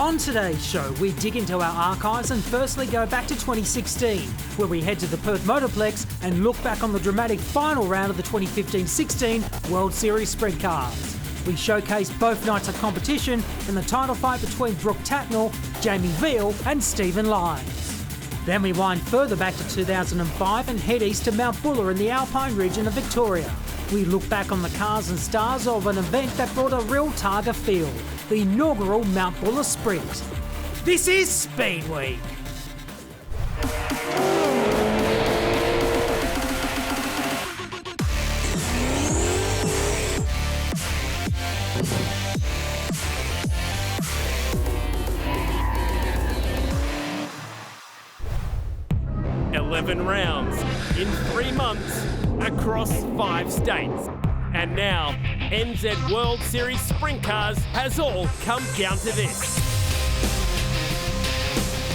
On today's show, we dig into our archives and firstly go back to 2016, where we head to the Perth motorplex and look back on the dramatic final round of the 2015-16 World Series Sprintcars. We showcase both nights of competition and the title fight between Brooke Tatnell, Jamie Veal and Steven Lines. Then we wind further back to 2005 and head east to Mount Buller in the Alpine region of Victoria. We look back on the cars and stars of an event that brought a real Targa feel, the inaugural Mount Buller Sprint. This is Speedweek. Rounds in 3 months across 5 states. And now, NZ World Series Sprintcars has all come down to this.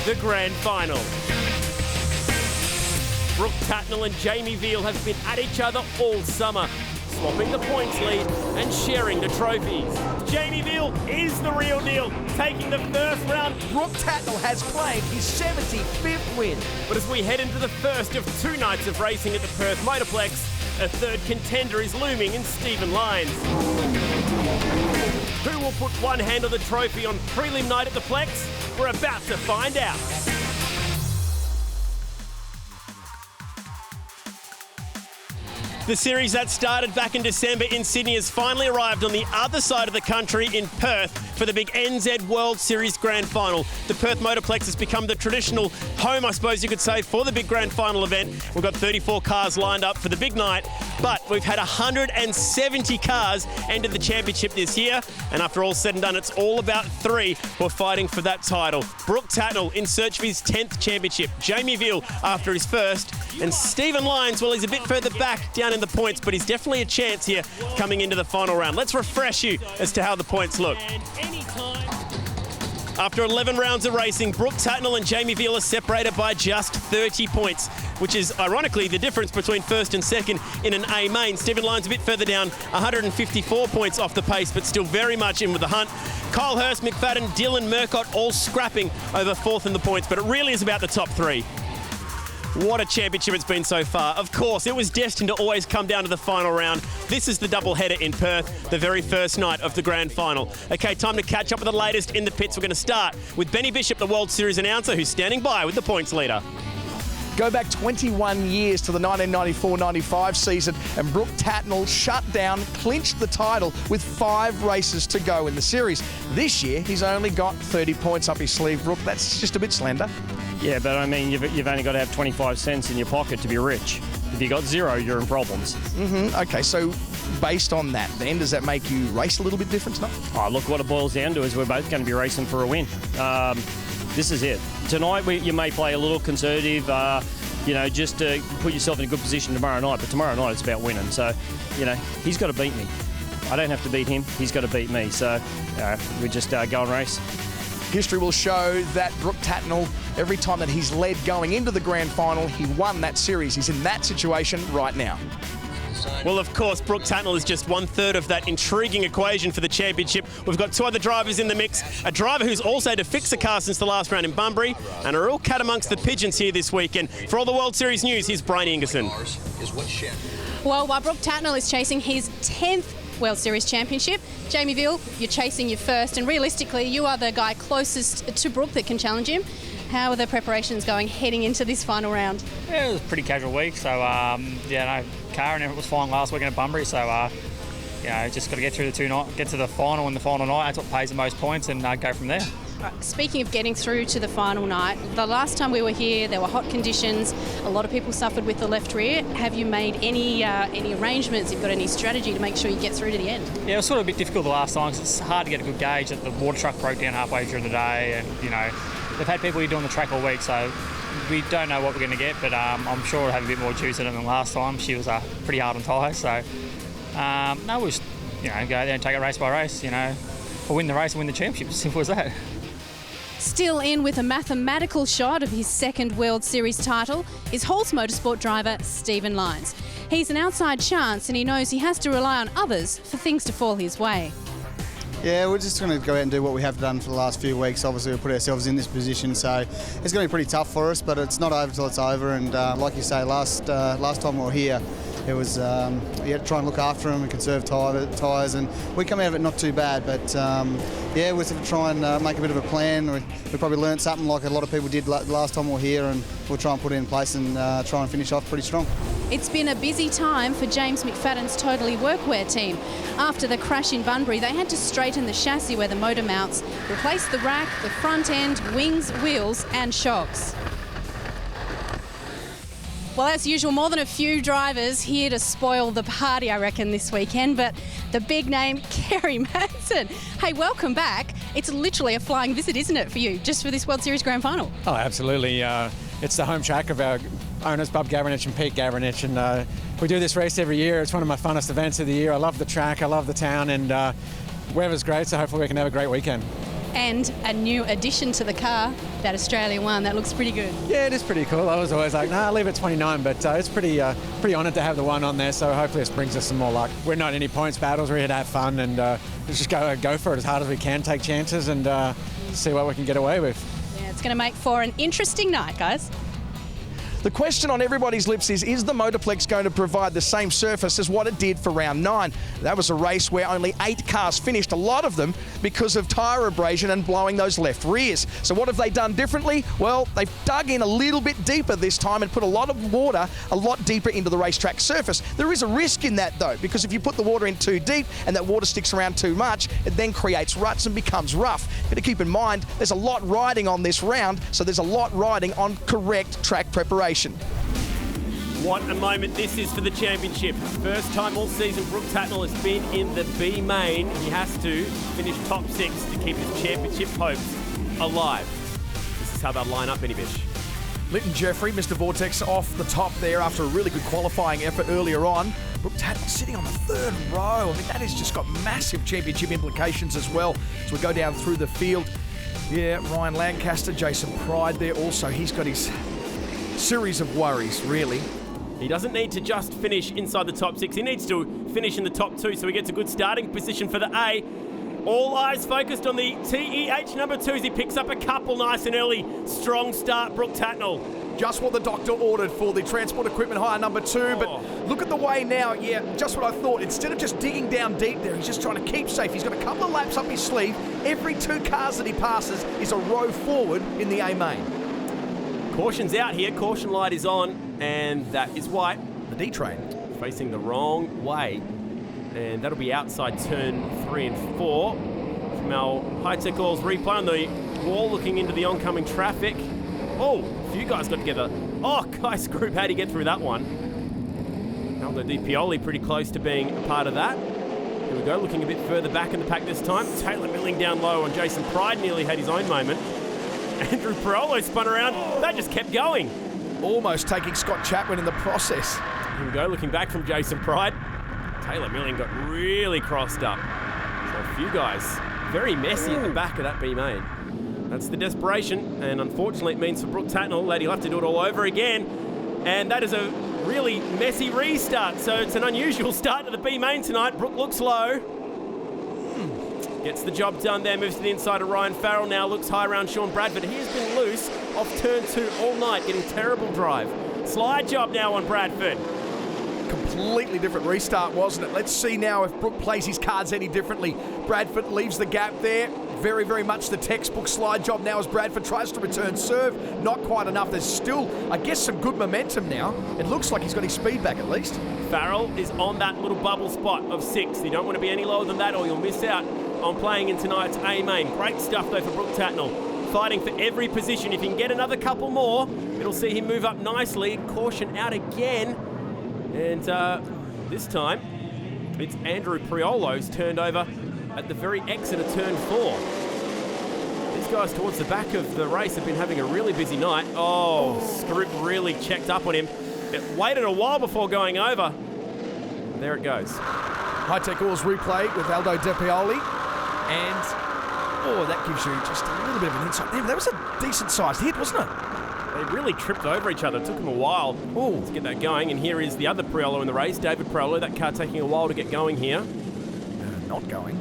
The Grand Final. Brooke Tatnell and Jamie Veal have been at each other all summer, swapping the points lead and sharing the trophies. Jamie Veal is the real deal, taking the first round. Brooke Tatnell has claimed his 75th win. But as we head into the first of 2 nights of racing at the Perth motorplex, a third contender is looming in Steven Lines. Who will put one hand on the trophy on prelim night at the Plex? We're about to find out. The series that started back in December in Sydney has finally arrived on the other side of the country in Perth for the big NZ World Series Grand Final. The Perth Motorplex has become the traditional home, I suppose you could say, for the big Grand Final event. We've got 34 cars lined up for the big night, but we've had 170 cars enter the championship this year, and after all said and done, it's all about 3 who are fighting for that title. Brooke Tatnell in search of his 10th championship, Jamie Veal after his first, and Steven Lines, well, he's a bit further back down in the points, but he's definitely a chance here coming into the final round. Let's refresh you as to how the points look. After 11 rounds of racing, Brooke Tatnell and Jamie Veal are separated by just 30 points, which is ironically the difference between first and second in an A main. Steven Lines a bit further down, 154 points off the pace, but still very much in with the hunt. Kyle Hurst, McFadden, Dylan Murcott all scrapping over fourth in the points, but it really is about the top 3. What a championship it's been so far. Of course, it was destined to always come down to the final round. This is the double-header in Perth, the very first night of the Grand Final. Okay, time to catch up with the latest in the pits. We're going to start with Benny Bishop, the World Series announcer, who's standing by with the points leader. Go back 21 years to the 1994-95 season, and Brooke Tatnell shut down, clinched the title with 5 races to go in the series. This year, he's only got 30 points up his sleeve. Brooke, that's just a bit slender. Yeah, but I mean, you've only got to have 25 cents in your pocket to be rich. If you got 0, you're in problems. Okay, so based on that, then, does that make you race a little bit different tonight? Oh, look, what it boils down to is we're both going to be racing for a win. This is it. Tonight, you may play a little conservative, just to put yourself in a good position tomorrow night. But tomorrow night, it's about winning. So, he's got to beat me. I don't have to beat him. He's got to beat me. So, we just go and race. History will show that Brooke Tatnell, every time that he's led going into the Grand Final, he won that series. He's in that situation right now. Well, of course, Brooke Tatnell is just 1/3 of that intriguing equation for the championship. We've got 2 other drivers in the mix. A driver who's also had to fix a car since the last round in Bunbury, and a real cat amongst the pigeons here this weekend. For all the World Series news, here's Brian Ingerson. Well, while Brooke Tatnell is chasing his 10th World Series Championship, Jamie Veal, you're chasing your first, and realistically, you are the guy closest to Brooke that can challenge him. How are the preparations going heading into this final round? Yeah, it was a pretty casual week, so car and everything was fine last weekend at Bunbury, so just got to get through the 2 nights, get to the final and the final night. That's what pays the most points, and go from there. Speaking of getting through to the final night, the last time we were here, there were hot conditions. A lot of people suffered with the left rear. Have you made any arrangements? Have you got any strategy to make sure you get through to the end? Yeah, it was sort of a bit difficult the last time because it's hard to get a good gauge. That the water truck broke down halfway during the day, and they've had people here doing the track all week, so we don't know what we're going to get. But I'm sure we'll have a bit more juice in it than last time. She was pretty hard on tyres, so we'll just go there and take it race by race. We'll win the race and win the championship. Simple as that. Still in with a mathematical shot of his 2nd World Series title is Halls Motorsport driver Steven Lines. He's an outside chance and he knows he has to rely on others for things to fall his way. Yeah, we're just going to go out and do what we have done for the last few weeks. Obviously, we put ourselves in this position, so it's going to be pretty tough for us, but it's not over till it's over. And like you say, last time we were here, it was you had to try and look after them and conserve tyres, and we come out of it not too bad. But yeah, we're going to try and make a bit of a plan. We probably learnt something like a lot of people did last time we were here, and we'll try and put it in place and try and finish off pretty strong. It's been a busy time for James McFadden's Totally Workwear team. After the crash in Bunbury, they had to straighten the chassis where the motor mounts, replace the rack, the front end, wings, wheels and shocks. Well, as usual, more than a few drivers here to spoil the party, I reckon, this weekend. But the big name, Kerry Manson. Hey, welcome back. It's literally a flying visit, isn't it, for you, just for this World Series Grand Final? Oh, absolutely. It's the home track of our owners, Bob Gavranich and Pete Gavranich, and we do this race every year. It's one of my funnest events of the year. I love the track, I love the town, and weather's great, so hopefully we can have a great weekend. And a new addition to the car, that Australia one, that looks pretty good. Yeah, it is pretty cool. I was always like, nah, I'll leave it 29, but it's pretty honoured to have the one on there, so hopefully this brings us some more luck. We're not in any points battles, we're here to have fun, and let's just go for it as hard as we can, take chances, and see what we can get away with. Yeah, it's going to make for an interesting night, guys. The question on everybody's lips is the motorplex going to provide the same surface as what it did for round 9? That was a race where only 8 cars finished, a lot of them because of tyre abrasion and blowing those left rears. So what have they done differently? Well, they've dug in a little bit deeper this time and put a lot of water a lot deeper into the racetrack surface. There is a risk in that though, because if you put the water in too deep and that water sticks around too much, it then creates ruts and becomes rough. But to keep in mind, there's a lot riding on this round, so there's a lot riding on correct track preparation. What a moment this is for the championship. First time all season Brooke Tatnell has been in the B main. He has to finish top 6 to keep his championship hopes alive. This is how they'll line up, Benny Bish. Lytton Jeffrey, Mr. Vortex, off the top there after a really good qualifying effort earlier on. Brooke Tatnell sitting on the 3rd row. I mean, that has just got massive championship implications as well as we go down through the field. Yeah, Ryan Lancaster, Jason Pride there also. He's got his series of worries, really. He doesn't need to just finish inside the top 6. He needs to finish in the top 2 so he gets a good starting position for the A. All eyes focused on the TEH number 2 as he picks up a couple. Nice and early, strong start, Brooke Tatnell. Just what the doctor ordered for the transport equipment hire number 2. But look at the way now, yeah, just what I thought. Instead of just digging down deep there, he's just trying to keep safe. He's got a couple of laps up his sleeve. Every 2 cars that he passes is a row forward in the A main. Caution's out here, caution light is on, and that is white. The D train. Facing the wrong way, and that'll be outside turn 3 and 4. From our high-tech oils replay on the wall, looking into the oncoming traffic. Oh, a few guys got together. Oh, Guy's group, how'd he get through that one? Aldo Di Pioli pretty close to being a part of that. Here we go, looking a bit further back in the pack this time. Taylor milling down low on Jason Pride, nearly had his own moment. Andrew Pirolo spun around. That just kept going. Almost taking Scott Chapman in the process. Here we go, looking back from Jason Pride. Taylor Milling got really crossed up. So a few guys very messy at the back of that B main. That's the desperation, and unfortunately it means for Brooke Tatnell that he'll have to do it all over again. And that is a really messy restart, so it's an unusual start to the B main tonight. Brooke looks low. Gets the job done there, moves to the inside of Ryan Farrell now, looks high around Sean Bradford. He has been loose off turn 2 all night, getting terrible drive. Slide job now on Bradford. Completely different restart, wasn't it? Let's see now if Brooke plays his cards any differently. Bradford leaves the gap there. Very, very much the textbook slide job now as Bradford tries to return serve. Not quite enough. There's still, I guess, some good momentum now. It looks like he's got his speed back at least. Farrell is on that little bubble spot of 6. You don't want to be any lower than that or you'll miss out on playing in tonight's A main. Great stuff though for Brooke Tatnell. Fighting for every position. If he can get another couple more, it'll see him move up nicely. Caution out again. And this time, it's Andrew Priolo's turned over at the very exit of turn 4. These guys towards the back of the race have been having a really busy night. Oh, Scroop really checked up on him. It waited a while before going over. There it goes. High-tech oils replay with Aldo Di Pioli. And, oh, that gives you just a little bit of an insight. That was a decent-sized hit, wasn't it? They really tripped over each other. It took them a while to get that going. And here is the other Priolo in the race, David Priolo. That car taking a while to get going here. Not going.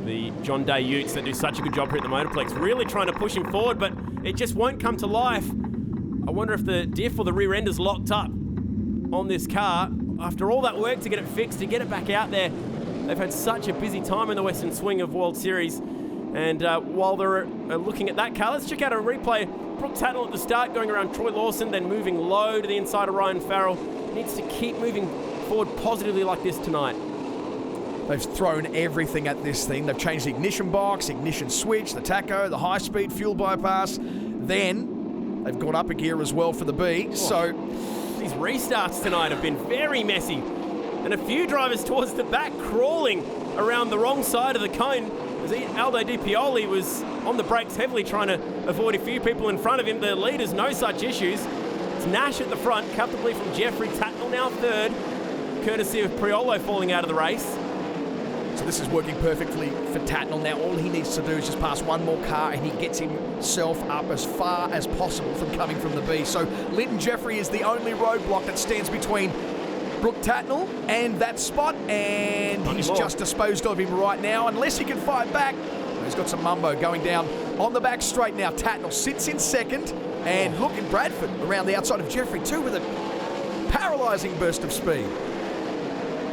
The John Day Utes that do such a good job here at the Motorplex, really trying to push him forward, but it just won't come to life. I wonder if the diff or the rear end is locked up on this car. After all that work to get it fixed, to get it back out there, they've had such a busy time in the Western Swing of World Series. And while they're looking at that car, let's check out a replay. Brooke Tatnell at the start, going around Troy Lawson, then moving low to the inside of Ryan Farrell. Needs to keep moving forward positively like this tonight. They've thrown everything at this thing. They've changed the ignition box, ignition switch, the tacho, the high-speed fuel bypass. Then they've gone up a gear as well for the B. So these restarts tonight have been very messy. And a few drivers towards the back crawling around the wrong side of the cone. As Aldo Di Pioli was on the brakes heavily trying to avoid a few people in front of him. The leaders, no such issues. It's Nash at the front, comfortably from Jeffrey. Tatnell now third, courtesy of Priolo falling out of the race. So this is working perfectly for Tatnell. Now all he needs to do is just pass one more car and he gets himself up as far as possible from coming from the B. So Linton Jeffrey is the only roadblock that stands between Brooke Tatnell and that spot, and he's just disposed of him right now, unless he can fight back. He's got some mumbo going down on the back straight now. Tatnell sits in second, and look at Bradford around the outside of Jeffrey too with a paralysing burst of speed.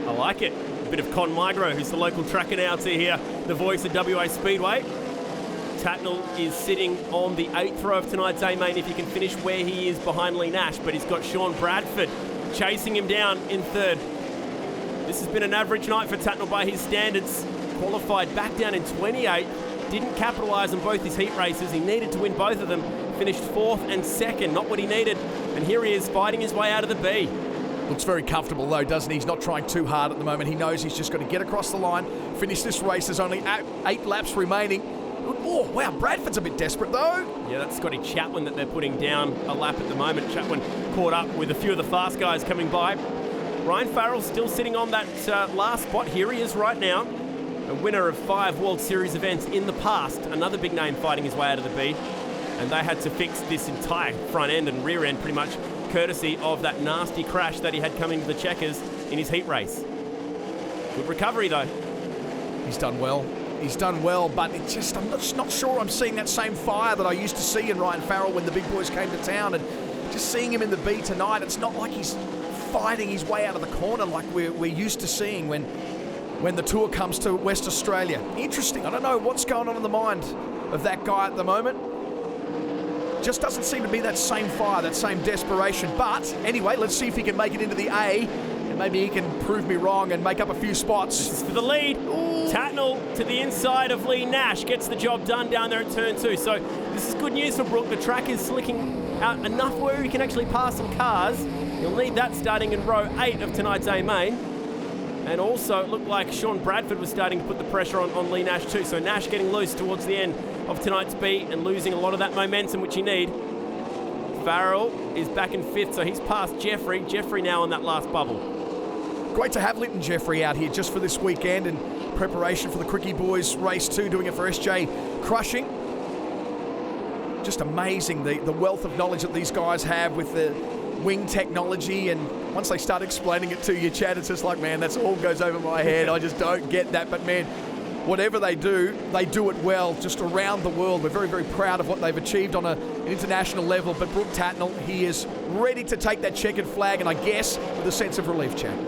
I like it. A bit of Con Migro, who's the local track announcer here, the voice of WA Speedway. Tatnell is sitting on the 8th row of tonight's A-Main if he can finish where he is behind Lee Nash, but he's got Sean Bradford chasing him down in third. This has been an average night for Tatnell by his standards. Qualified back down in 28th. Didn't capitalise on both his heat races. He needed to win both of them. Finished 4th and 2nd, not what he needed. And here he is fighting his way out of the B. Looks very comfortable though, doesn't he? He's not trying too hard at the moment. He knows he's just got to get across the line, finish this race. There's only 8 laps remaining. Oh, wow, Bradford's a bit desperate though. Yeah, that's Scotty Chatwin that they're putting down a lap at the moment. Chatwin caught up with a few of the fast guys coming by. Ryan Farrell's still sitting on that last spot. Here he is right now. A winner of 5 World Series events in the past. Another big name fighting his way out of the B. And they had to fix this entire front end and rear end pretty much courtesy of that nasty crash that he had coming to the checkers in his heat race. Good recovery though. He's done well. He's done well, but it's just, I'm just not sure I'm seeing that same fire that I used to see in Ryan Farrell when the big boys came to town. And just seeing him in the B tonight, it's not like he's fighting his way out of the corner like we're used to seeing when the tour comes to West Australia. Interesting. I don't know what's going on in the mind of that guy at the moment. Just doesn't seem to be that same fire, that same desperation. But anyway, let's see if he can make it into the A. And maybe he can prove me wrong and make up a few spots. This is for the lead. Ooh. Tatnell to the inside of Lee Nash gets the job done down there at turn 2. So this is good news for Brooke. The track is slicking out enough where he can actually pass some cars. He'll need that starting in row 8 of tonight's A-Main. And also it looked like Sean Bradford was starting to put the pressure on Lee Nash too. So Nash getting loose towards the end of tonight's B and losing a lot of that momentum which you need. Farrell is back in 5th, so he's passed Jeffrey. Jeffrey now on that last bubble. Great to have Linton Jeffrey out here just for this weekend in preparation for the Quickie Boys race 2, doing it for SJ Crushing. Just amazing the wealth of knowledge that these guys have with the wing technology, and once they start explaining it to you, Chad, it's just like, man, that's all goes over my head. I just don't get that, but man, whatever they do it well just around the world. We're very, very proud of what they've achieved on an international level, but Brooke Tatnell, he is ready to take that checkered flag, and I guess with a sense of relief, Chad.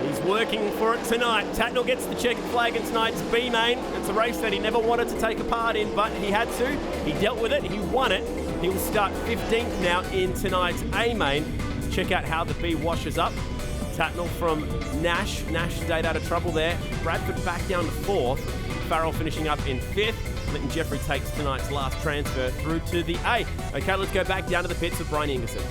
He's working for it tonight. Tatnell gets the checkered flag in tonight's B-Main. It's a race that he never wanted to take a part in, but he had to. He dealt with it, he won it. He will start 15th now in tonight's A-Main. Check out how the B washes up. Tatnell from Nash. Nash stayed out of trouble there. Bradford back down to 4th. Farrell finishing up in 5th. Linton Jeffrey takes tonight's last transfer through to the A. Okay, let's go back down to the pits with Brian Ingerson.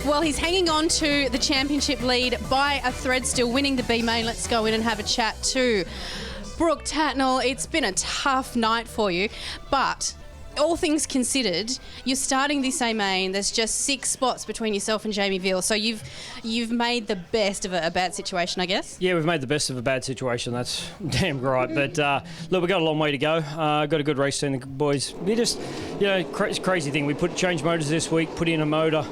Well, he's hanging on to the championship lead by a thread, still winning the B-Main. Let's go in and have a chat to Brooke Tatnell. It's been a tough night for you, but all things considered, you're starting this A-Main. There's just 6 spots between yourself and Jamie Veal, so you've made the best of a bad situation, I guess. Yeah, we've made the best of a bad situation. That's damn right. But look, we've got a long way to go. Got a good race team, the boys. We just, crazy thing. We changed motors this week. Put in a motor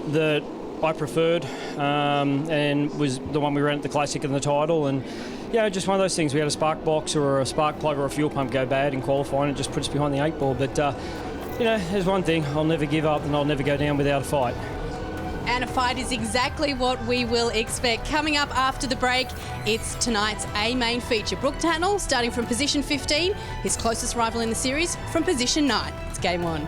that I preferred, and was the one we ran at the Classic and the title, and just one of those things. We had a spark box or a spark plug or a fuel pump go bad in qualifying and it just puts us behind the 8 ball. But, there's one thing. I'll never give up and I'll never go down without a fight. And a fight is exactly what we will expect. Coming up after the break, it's tonight's A main feature. Brooke Tatnell starting from position 15, his closest rival in the series from position 9. It's game on.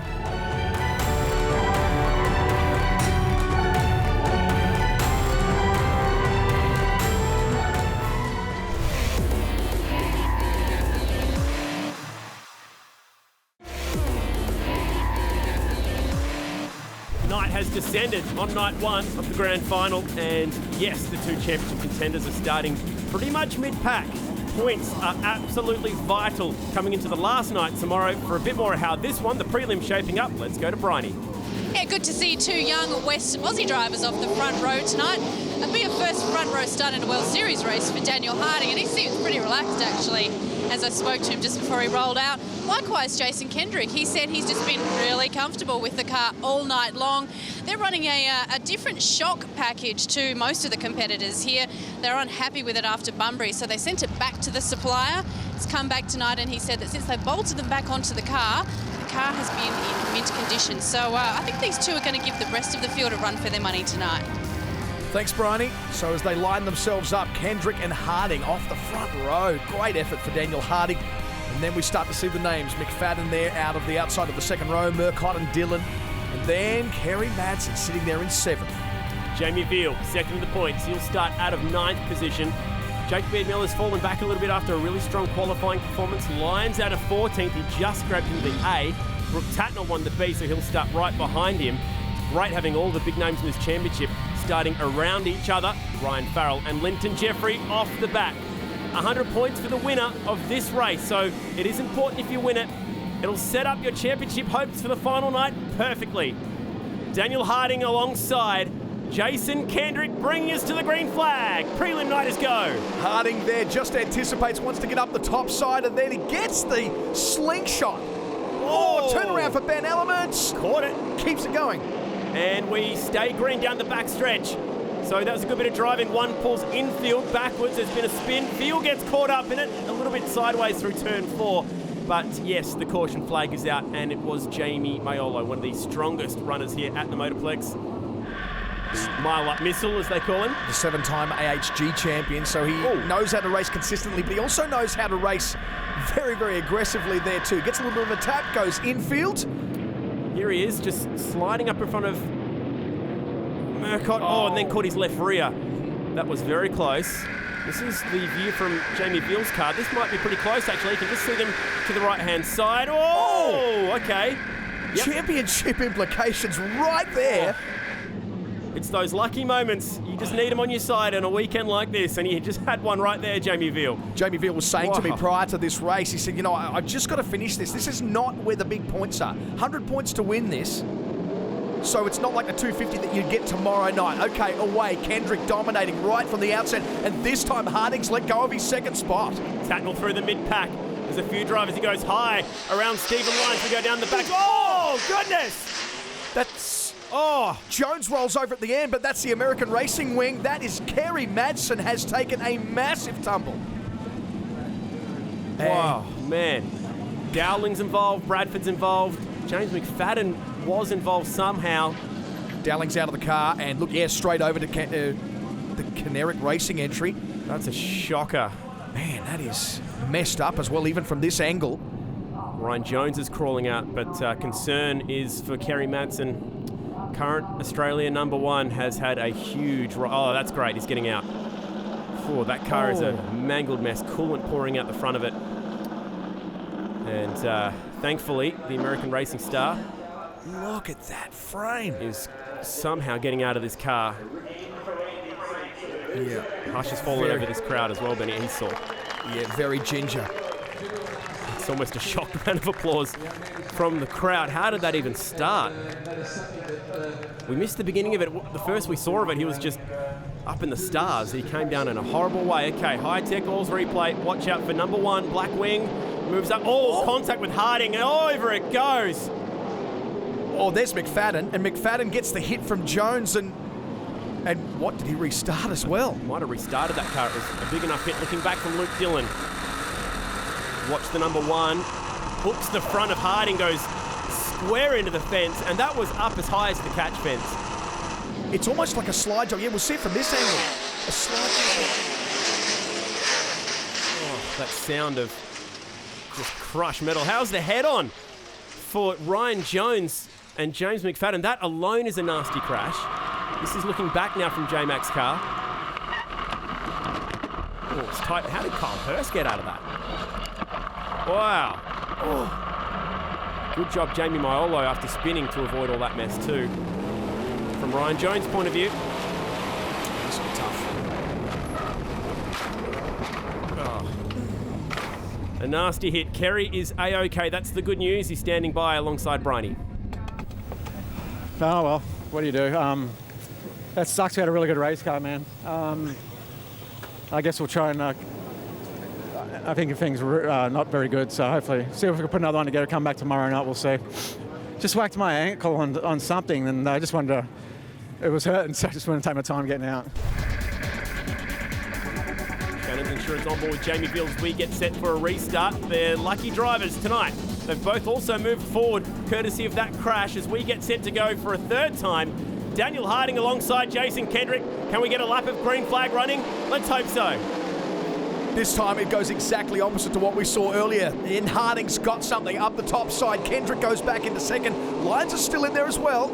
Night has descended on night 1 of the grand final, and yes, the two championship contenders are starting pretty much mid-pack. Points are absolutely vital coming into the last night tomorrow. For a bit more of how this one, the prelim, shaping up, let's go to Bryony. Yeah, good to see two young West Aussie drivers off the front row tonight. It'll be a first front row start in a World Series race for Daniel Harding, and he seems pretty relaxed actually as I spoke to him just before he rolled out. Likewise, Jason Kendrick, he said he's just been really comfortable with the car all night long. They're running a different shock package to most of the competitors here. They're unhappy with it after Bunbury, so they sent it back to the supplier. It's come back tonight, and he said that since they bolted them back onto the car has been in mint condition. So I think these two are going to give the rest of the field a run for their money tonight. Thanks, Bryony. So as they line themselves up, Kendrick and Harding off the front row. Great effort for Daniel Harding. And then we start to see the names. McFadden there out of the outside of the second row, Murcott and Dillon. And then Kerry Madsen sitting there in 7th. Jamie Veal, second in the points. He'll start out of 9th position. Jake Beard-Miller's fallen back a little bit after a really strong qualifying performance. Lyons out of 14th. He just grabbed him the A. Brooke Tatnell won the B, so he'll start right behind him. Great having all the big names in this championship starting around each other. Ryan Farrell and Linton Jeffrey off the back. 100 points for the winner of this race, so it is important if you win it. It'll set up your championship hopes for the final night perfectly. Daniel Harding alongside Jason Kendrick bringing us to the green flag. Prelim night is go. Harding there just anticipates, wants to get up the top side, and then he gets the slingshot. Oh, turnaround for Ben Elements. Caught it. Keeps it going. And we stay green down the back stretch. So that was a good bit of driving. One pulls infield backwards. There's been a spin. Field gets caught up in it. A little bit sideways through turn 4. But yes, the caution flag is out, and it was Jamie Maiolo, one of the strongest runners here at the Motorplex. Mile-up missile, as they call him. The 7-time AHG champion, so he knows how to race consistently, but he also knows how to race very, very aggressively there too. Gets a little bit of a tap, goes infield. Here he is, just sliding up in front of Murcott. Oh, and then caught his left rear. That was very close. This is the view from Jamie Veal's car. This might be pretty close, actually. You can just see them to the right-hand side. Oh, okay. Yep. Championship implications right there. It's those lucky moments. You just need them on your side on a weekend like this, and you just had one right there, Jamie Veal. Jamie Veal was saying to me prior to this race, he said, I just got to finish this. This is not where the big points are. 100 points to win this. So it's not like the 250 that you get tomorrow night. Okay, away. Kendrick dominating right from the outset, and this time Harding's let go of his second spot. Tatnell through the mid-pack. There's a few drivers. He goes high around Steven Lines. We go down the back. Oh, goodness! Jones rolls over at the end, but that's the American Racing Wing. That is Kerry Madsen has taken a massive tumble. Wow, man. Dowling's involved, Bradford's involved, James McFadden was involved somehow. Dowling's out of the car, and look, straight over to the Caneric Racing entry. That's a shocker. Man, that is messed up as well, even from this angle. Ryan Jones is crawling out, but concern is for Kerry Madsen. Current Australia #1 has had a huge... Oh, that's great. He's getting out. Oh, that car is a mangled mess. Coolant pouring out the front of it. And thankfully, the American racing star... Look at that frame. ...is somehow getting out of this car. Yeah. Hush has fallen over this crowd as well, Benny. He saw. Yeah, very ginger. It's almost a shock round of applause from the crowd. How did that even start? We missed the beginning of it. The first we saw of it, he was just up in the stars. He came down in a horrible way. Okay, high-tech alls replay. Watch out for #1, Black Wing. Moves up. Contact with Harding. And over it goes. Oh, there's McFadden. And McFadden gets the hit from Jones. And And what, did he restart as well? Might have restarted that car. It was a big enough hit. Looking back from Luke Dillon. Watch the number one. Hooks the front of Harding, goes square into the fence, and that was up as high as the catch fence. It's almost like a slide job. Yeah, we'll see it from this angle. A slide job. Oh, that sound of just crushed metal. How's the head on for Ryan Jones and James McFadden? That alone is a nasty crash. This is looking back now from J-Mac's car. Oh, it's tight. How did Kyle Hurst get out of that? Wow. Oh. Good job, Jamie Maiolo, after spinning to avoid all that mess too. From Ryan Jones' point of view. This will be tough. Oh. A nasty hit. Kerry is A-OK. That's the good news. He's standing by alongside Briney. Oh, well, what do you do? That sucks. We had a really good race car, man. I guess we'll try and... I think things are not very good, so hopefully see if we can put another one together, come back tomorrow night, we'll see. Just whacked my ankle on something, and I just wanted to... It was hurting, so I just wanted to take my time getting out. Shannon's Insurance on board with Jamie Veal as we get set for a restart. They're lucky drivers tonight. They've both also moved forward courtesy of that crash as we get set to go for a third time. Daniel Harding alongside Jason Kendrick. Can we get a lap of green flag running? Let's hope so. This time it goes exactly opposite to what we saw earlier. In Harding's got something up the top side. Kendrick goes back into second. Lines are still in there as well.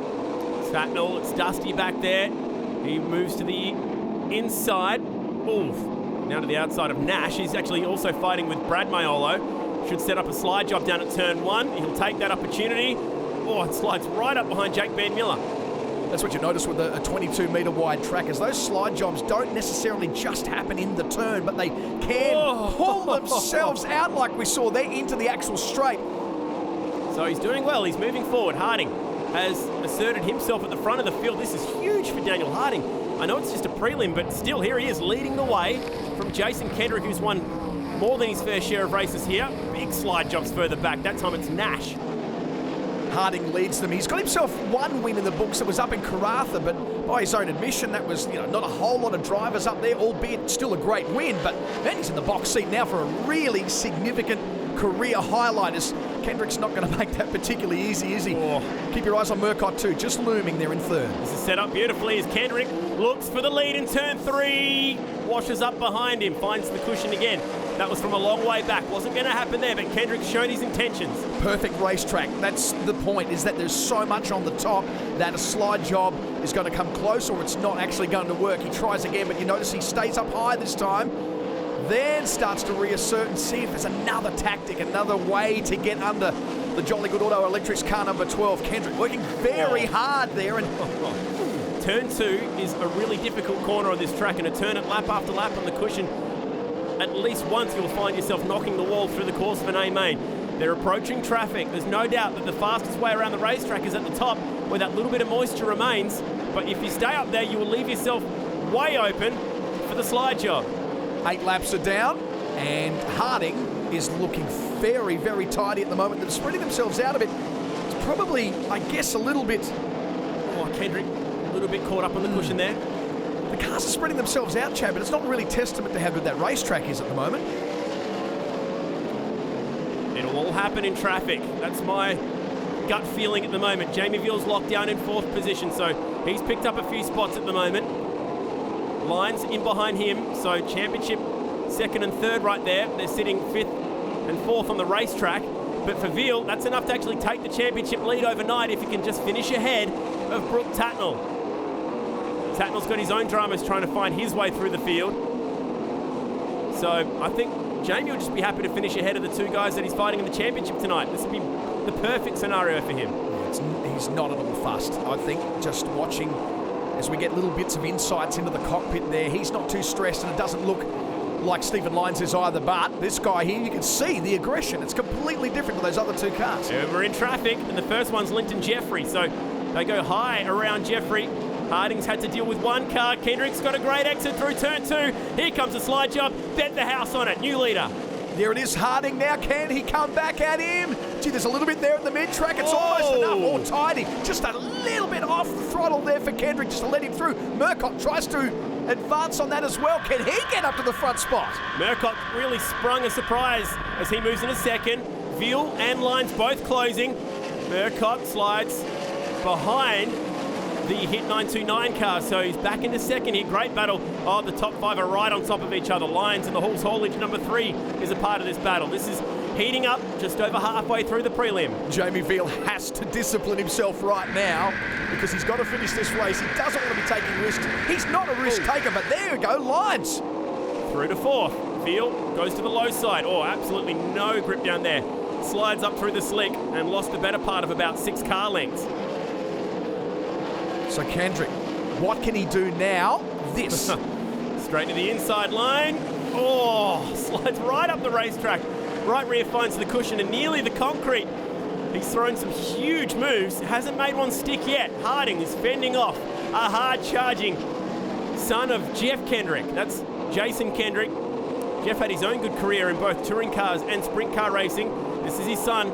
Tatnell, it's Dusty back there. He moves to the inside. Oof. Now to the outside of Nash. He's actually also fighting with Brad Maiolo. Should set up a slide job down at turn one. He'll take that opportunity. Oh, it slides right up behind Jake Van Miller. That's what you notice with a 22-metre wide track, is those slide jobs don't necessarily just happen in the turn, but they can pull themselves out like we saw there into the actual straight. So he's doing well. He's moving forward. Harding has asserted himself at the front of the field. This is huge for Daniel Harding. I know it's just a prelim, but still here he is leading the way from Jason Kendrick, who's won more than his fair share of races here. Big slide jobs further back. That time it's Nash. Harding leads them. He's got himself one win in the books. It was up in Karratha, but by his own admission, that was not a whole lot of drivers up there, albeit still a great win. But then he's in the box seat now for a really significant career highlight, as Kendrick's not going to make that particularly easy, is he? Oh. Keep your eyes on Murcott too, just looming there in third. This is set up beautifully as Kendrick looks for the lead in turn three. Washes up behind him, finds the cushion again. That was from a long way back. Wasn't going to happen there, but Kendrick's shown his intentions. Perfect racetrack. That's the point, is that there's so much on the top that a slide job is going to come close or it's not actually going to work. He tries again, but you notice he stays up high this time. Then starts to reassert and see if there's another tactic, another way to get under the Jolly Good Auto Electrics car number 12. Kendrick working very hard there. And turn two is a really difficult corner on this track, and a turn it lap after lap on the cushion. At least once you'll find yourself knocking the wall through the course of an A-main. They're approaching traffic. There's no doubt that the fastest way around the racetrack is at the top, where that little bit of moisture remains. But if you stay up there, you will leave yourself way open for the slide job. 8 laps are down, and Harding is looking very, very tidy at the moment. They're spreading themselves out a bit. It's probably, I guess, a little bit... Oh, Kendrick, a little bit caught up on the cushion there. The cars are spreading themselves out, Chad, but it's not really testament to how good that racetrack is at the moment. It'll all happen in traffic. That's my gut feeling at the moment. Jamie Veal's locked down in 4th position, so he's picked up a few spots at the moment. Lines in behind him, so championship 2nd and 3rd right there. They're sitting 5th and 4th on the racetrack. But for Veal, that's enough to actually take the championship lead overnight if he can just finish ahead of Brooke Tatnell. Tatnell's got his own dramas trying to find his way through the field. So I think Jamie will just be happy to finish ahead of the two guys that he's fighting in the championship tonight. This would be the perfect scenario for him. He's not at all fussed. I think just watching as we get little bits of insights into the cockpit there, he's not too stressed, and it doesn't look like Steven Lines is either. But this guy here, you can see the aggression. It's completely different to those other two cars. Yeah, we're in traffic, and the first one's Linton Jeffrey. So they go high around Jeffrey. Harding's had to deal with one car. Kendrick's got a great exit through turn 2. Here comes a slide job. Bet the house on it. New leader. There it is, Harding now. Can he come back at him? Gee, there's a little bit there at the mid-track. It's almost enough. Or tidy. Just a little bit off the throttle there for Kendrick, just to let him through. Murcott tries to advance on that as well. Can he get up to the front spot? Murcott really sprung a surprise as he moves into second. Veal and Lines both closing. Murcott slides behind the Hit 929 car, so he's back into second here. Great battle. Oh, the top five are right on top of each other. Lines and the Halls Haulage number 3 is a part of this battle. This is heating up just over halfway through the prelim. Jamie Veal has to discipline himself right now because he's got to finish this race. He doesn't want to be taking risks. He's not a risk taker, but there we go, Lines. Through to fourth. Veal goes to the low side. Oh, absolutely no grip down there. Slides up through the slick and lost the better part of about 6 car lengths. So Kendrick, what can he do now? This. Straight to the inside line. Oh, slides right up the racetrack. Right rear finds the cushion and nearly the concrete. He's thrown some huge moves. Hasn't made one stick yet. Harding is fending off a hard-charging son of Jeff Kendrick. That's Jason Kendrick. Jeff had his own good career in both touring cars and sprint car racing. This is his son,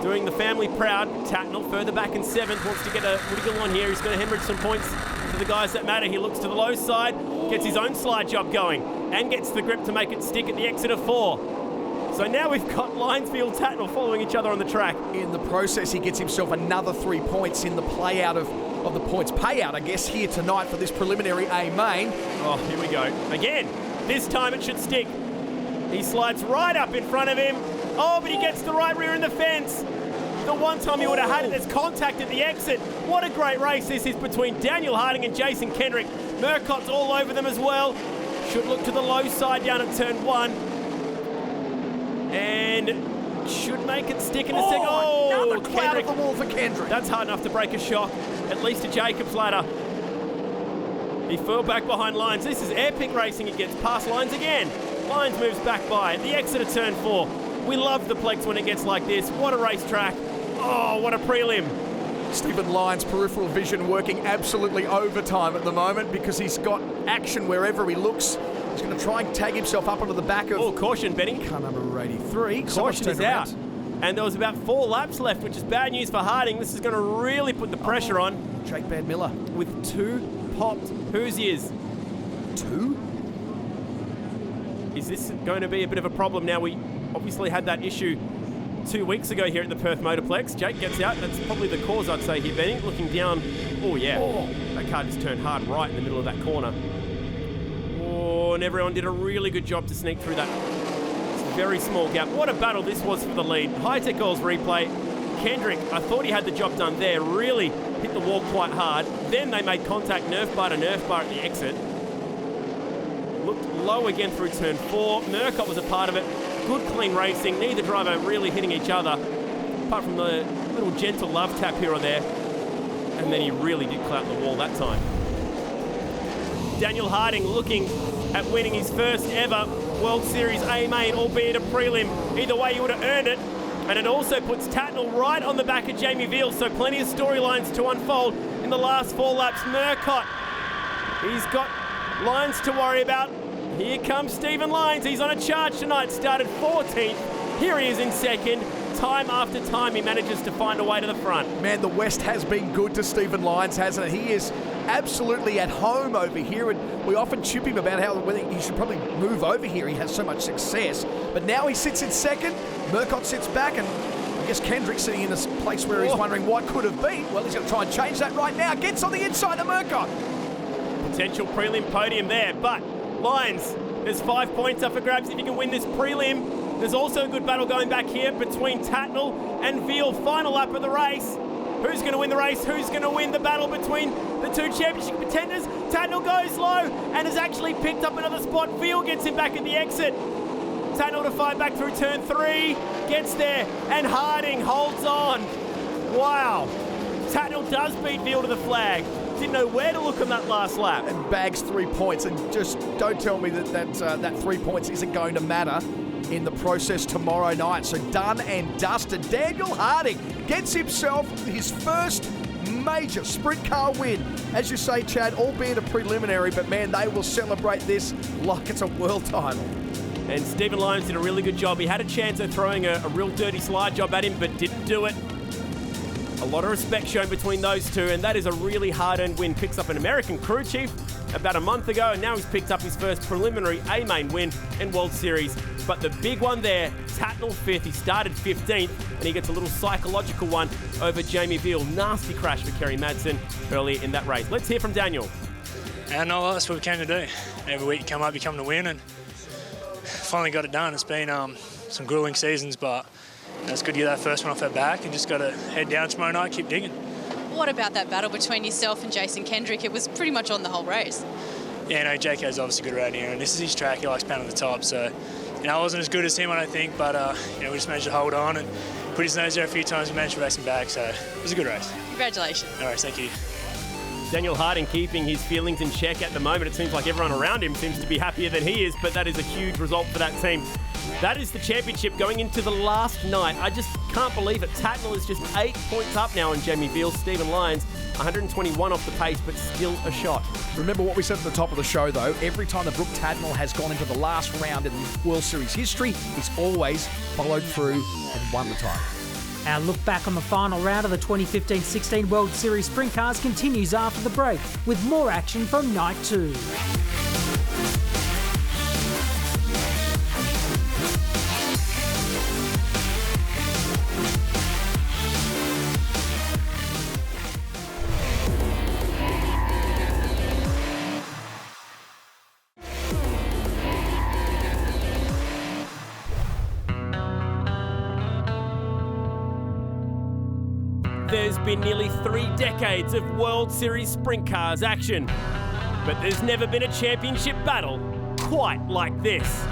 doing the family proud. Tatnell further back in 7th, wants to get a wiggle on here. He's going to hemorrhage some points for the guys that matter. He looks to the low side, gets his own slide job going, and gets the grip to make it stick at the exit of 4. So now we've got Lines, Veal, Tatnell following each other on the track. In the process, he gets himself another 3 points in the play out of the points payout, I guess, here tonight for this preliminary A main. Oh, here we go. Again, this time it should stick. He slides right up in front of him. Oh, but he gets the right rear in the fence. The one time he would have had it, there's contact at the exit. What a great race this is between Daniel Harding and Jason Kendrick. Murcott's all over them as well. Should look to the low side down at turn 1. And should make it stick in a second. Oh, another cloud of the wall for Kendrick. That's hard enough to break a shock, at least a Jacob's ladder. He fell back behind Lines. This is epic racing. He gets past Lines again. Lines moves back by at the exit of turn 4. We love the Plex when it gets like this. What a racetrack. Oh, what a prelim. Steven Lines' peripheral vision working absolutely overtime at the moment because he's got action wherever he looks. He's going to try and tag himself up onto the back of... Oh, caution, Benny. Car number 83. Caution is out. And there was about 4 laps left, which is bad news for Harding. This is going to really put the pressure on. Jake Van Miller. With 2 popped Hoosiers. 2? Is this going to be a bit of a problem now? We obviously had that issue 2 weeks ago here at the Perth Motorplex. Jake gets out. That's probably the cause, I'd say, here, Benny. Looking down. Oh, yeah. Oh, that car just turned hard right in the middle of that corner. Oh, and everyone did a really good job to sneak through that very small gap. What a battle this was for the lead. High-Tech Oils replay. Kendrick, I thought he had the job done there. Really hit the wall quite hard. Then they made contact nerf bar to nerf bar at the exit. Looked low again through turn 4. Murcott was a part of it. Good clean racing. Neither driver really hitting each other, apart from the little gentle love tap here or there. And then he really did clout the wall that time. Daniel Harding looking at winning his first ever World Series A main, albeit a prelim. Either way, he would have earned it. And it also puts Tatnell right on the back of Jamie Veal, so plenty of storylines to unfold in the last 4 laps. Murcott, he's got Lines to worry about. Here comes Steven Lines. He's on a charge tonight. Started 14th. Here he is in second. Time after time, he manages to find a way to the front. Man, the West has been good to Steven Lines, hasn't it? He is absolutely at home over here, and we often chip him about how he should probably move over here. He has so much success. But now he sits in second. Murcott sits back, and I guess Kendrick's sitting in a place where he's wondering what could have been. Well, he's going to try and change that right now. Gets on the inside of Murcott. Potential prelim podium there, but Lines, there's 5 points up for grabs if you can win this prelim. There's also a good battle going back here between Tatnell and Veal. Final lap of the race. Who's going to win the race? Who's going to win the battle between the 2 championship contenders? Tatnell goes low and has actually picked up another spot. Veal gets him back at the exit. Tatnell to fight back through turn 3. Gets there, and Harding holds on. Wow. Tatnell does beat Veal to the flag. Didn't know where to look on that last lap. And bags 3 points. And just don't tell me that 3 points isn't going to matter in the process tomorrow night. So done and dusted. Daniel Harding gets himself his first major sprint car win. As you say, Chad, albeit a preliminary, but man, they will celebrate this like it's a world title. And Steven Lines did a really good job. He had a chance of throwing a real dirty slide job at him, but didn't do it. A lot of respect shown between those two, and that is a really hard-earned win. Picks up an American crew chief about a month ago, and now he's picked up his first preliminary A-main win in World Series. But the big one there, Tatnell 5th. He started 15th, and he gets a little psychological one over Jamie Veal. Nasty crash for Kerry Madsen earlier in that race. Let's hear from Daniel. And no, that's what we came to do. Every week you come up, you come to win, and finally got it done. It's been some grueling seasons, but it's good to get that first one off our back and just got to head down tomorrow night, keep digging. What about that battle between yourself and Jason Kendrick? It was pretty much on the whole race. Yeah, no, JK's obviously good around here, and this is his track. He likes pounding the top, so I wasn't as good as him, I don't think, but we just managed to hold on and put his nose there a few times and managed to race him back, so it was a good race. Congratulations. All right, thank you. Daniel Harding keeping his feelings in check at the moment. It seems like everyone around him seems to be happier than he is, but that is a huge result for that team. That is the championship going into the last night. I just can't believe it. Tatnell is just 8 points up now on Jamie Veal. Steven Lines, 121 off the pace, but still a shot. Remember what we said at the top of the show, though. Every time that Brooke Tatnell has gone into the last round in World Series history, he's always followed through and won the title. Our look back on the final round of the 2015-16 World Series Sprint Cars continues after the break with more action from Night 2. There's been nearly 3 decades of World Series Sprint Cars action, but there's never been a championship battle quite like this.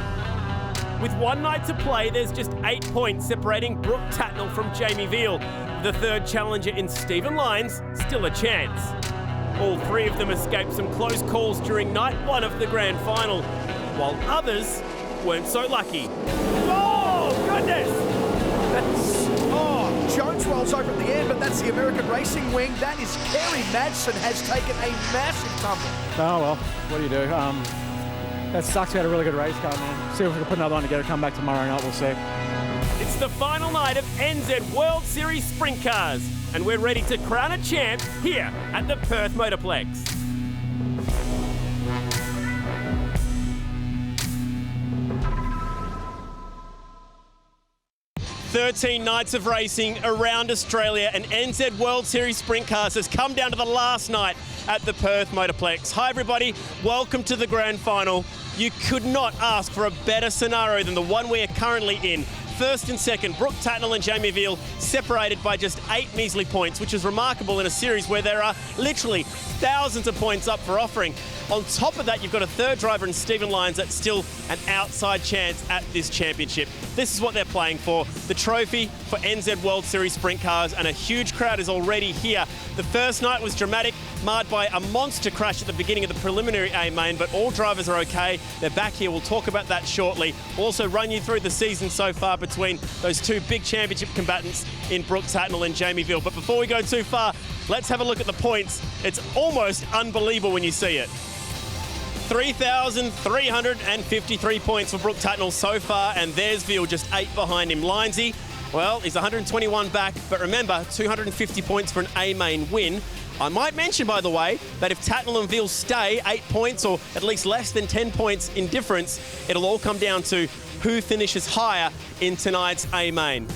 With one night to play, there's just 8 points separating Brooke Tatnell from Jamie Veal. The third challenger in Steven Lines, still a chance. All 3 of them escaped some close calls during night 1 of the grand final, while others weren't so lucky. Oh, goodness! Jones rolls over at the end, but that's the American Racing wing. That is Kerry Madsen has taken a massive tumble. Oh, well, what do you do? That sucks. We had a really good race car, man. See if we can put another one together, come back tomorrow night, we'll see. It's the final night of NZ World Series Sprint Cars, and we're ready to crown a champ here at the Perth Motorplex. 13 nights of racing around Australia, and NZ World Series Sprint Cars has come down to the last night at the Perth Motorplex. Hi everybody, welcome to the grand final. You could not ask for a better scenario than the one we are currently in. First and second, Brooke Tatnell and Jamie Veal separated by just 8 measly points, which is remarkable in a series where there are literally thousands of points up for offering. On top of that, you've got a third driver in Steven Lines that's still an outside chance at this championship. This is what they're playing for, the trophy for NZ World Series Sprint Cars, and a huge crowd is already here. The first night was dramatic, marred by a monster crash at the beginning of the preliminary A-main, but all drivers are okay. They're back here. We'll talk about that shortly. Also run you through the season so far between those 2 big championship combatants in Brooke Tatnell and Jamie Veal. But before we go too far, let's have a look at the points. It's almost unbelievable when you see it. 3,353 points for Brooke Tatnell so far, and there's Veal just 8 behind him. Linesy, well, he's 121 back, but remember, 250 points for an A-main win. I might mention, by the way, that if Tatnell and Veal stay 8 points or at least less than 10 points in difference, it'll all come down to who finishes higher in tonight's A-main.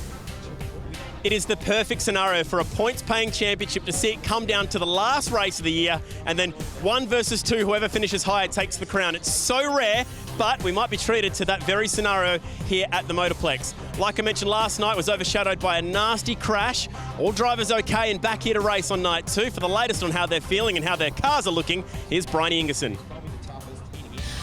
It is the perfect scenario for a points-paying championship to see it come down to the last race of the year, and then 1 versus 2, whoever finishes higher takes the crown. It's so rare, but we might be treated to that very scenario here at the Motorplex. Like I mentioned, last night was overshadowed by a nasty crash. All drivers okay and back here to race on night 2. For the latest on how they're feeling and how their cars are looking, here's Bryony Ingerson.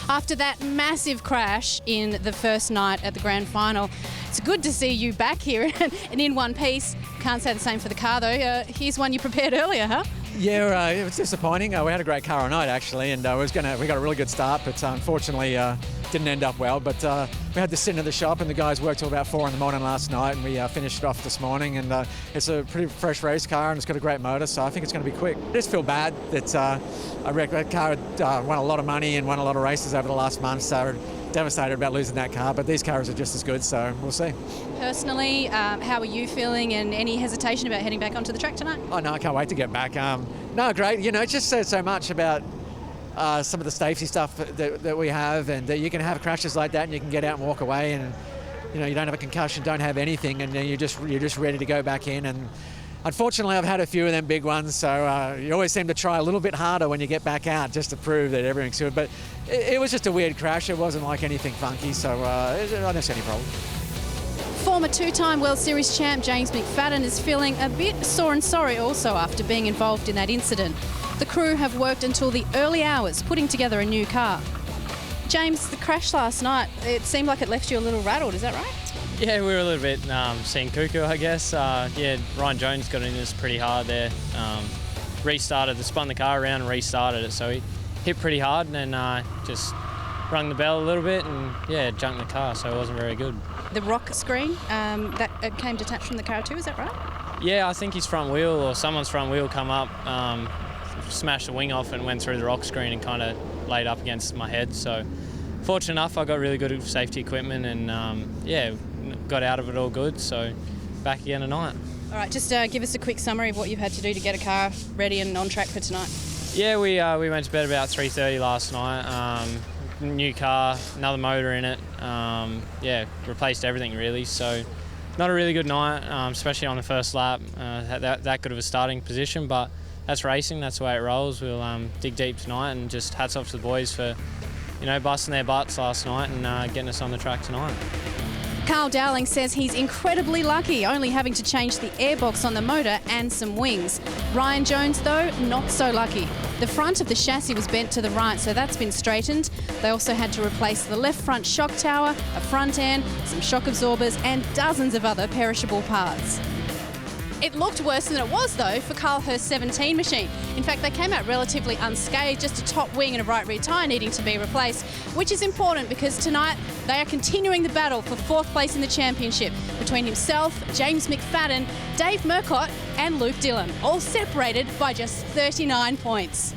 After that massive crash in the first night at the grand final, it's good to see you back here and in one piece. Can't say the same for the car though. Here's one you prepared earlier, huh? Yeah, it was disappointing. We had a great car all night actually, and we got a really good start, but unfortunately didn't end up well. But we had to sit in the shop, and the guys worked till about 4 in the morning last night, and we finished it off this morning. And it's a pretty fresh race car, and it's got a great motor, so I think it's going to be quick. I just feel bad that I reckon that car had won a lot of money and won a lot of races over the last month, so devastated about losing that car, but these cars are just as good, so we'll see. Personally, how are you feeling, and any hesitation about heading back onto the track tonight? Oh, no, I can't wait to get back. No, great. You know, it just says so much about some of the safety stuff that we have, and that you can have crashes like that and you can get out and walk away, and you know, you don't have a concussion, don't have anything, and then you're just ready to go back in. And unfortunately, I've had a few of them big ones, so you always seem to try a little bit harder when you get back out just to prove that everything's good. But it was just a weird crash. It wasn't like anything funky, so I don't see any problem. Former two-time World Series champ James McFadden is feeling a bit sore and sorry also after being involved in that incident. The crew have worked until the early hours putting together a new car. James, the crash last night, it seemed like it left you a little rattled, is that right? Yeah, we were a little bit seeing cuckoo, I guess. Yeah, Ryan Jones got in us pretty hard there. Spun the car around and restarted it, so he hit pretty hard and then just rung the bell a little bit and, yeah, junked the car, so it wasn't very good. The rock screen, that came detached from the car too, is that right? Yeah, I think his front wheel or someone's front wheel come up, smashed the wing off and went through the rock screen and kind of laid up against my head. So fortunate enough, I got really good safety equipment and, yeah, got out of it all good, so back again tonight. All right, just give us a quick summary of what you've had to do to get a car ready and on track for tonight. Yeah, we went to bed about 3:30 last night. New car, another motor in it. Yeah, replaced everything really. So not a really good night, especially on the first lap. That good of a starting position, but that's racing. That's the way it rolls. We'll dig deep tonight, and just hats off to the boys for, you know, busting their butts last night and getting us on the track tonight. Carl Dowling says he's incredibly lucky, only having to change the airbox on the motor and some wings. Ryan Jones, though, not so lucky. The front of the chassis was bent to the right, so that's been straightened. They also had to replace the left front shock tower, a front end, some shock absorbers, and dozens of other perishable parts. It looked worse than it was, though, for Carl Hurst's 17 machine. In fact, they came out relatively unscathed, just a top wing and a right rear tyre needing to be replaced, which is important because tonight they are continuing the battle for fourth place in the championship between himself, James McFadden, Dave Murcott and Luke Dillon, all separated by just 39 points.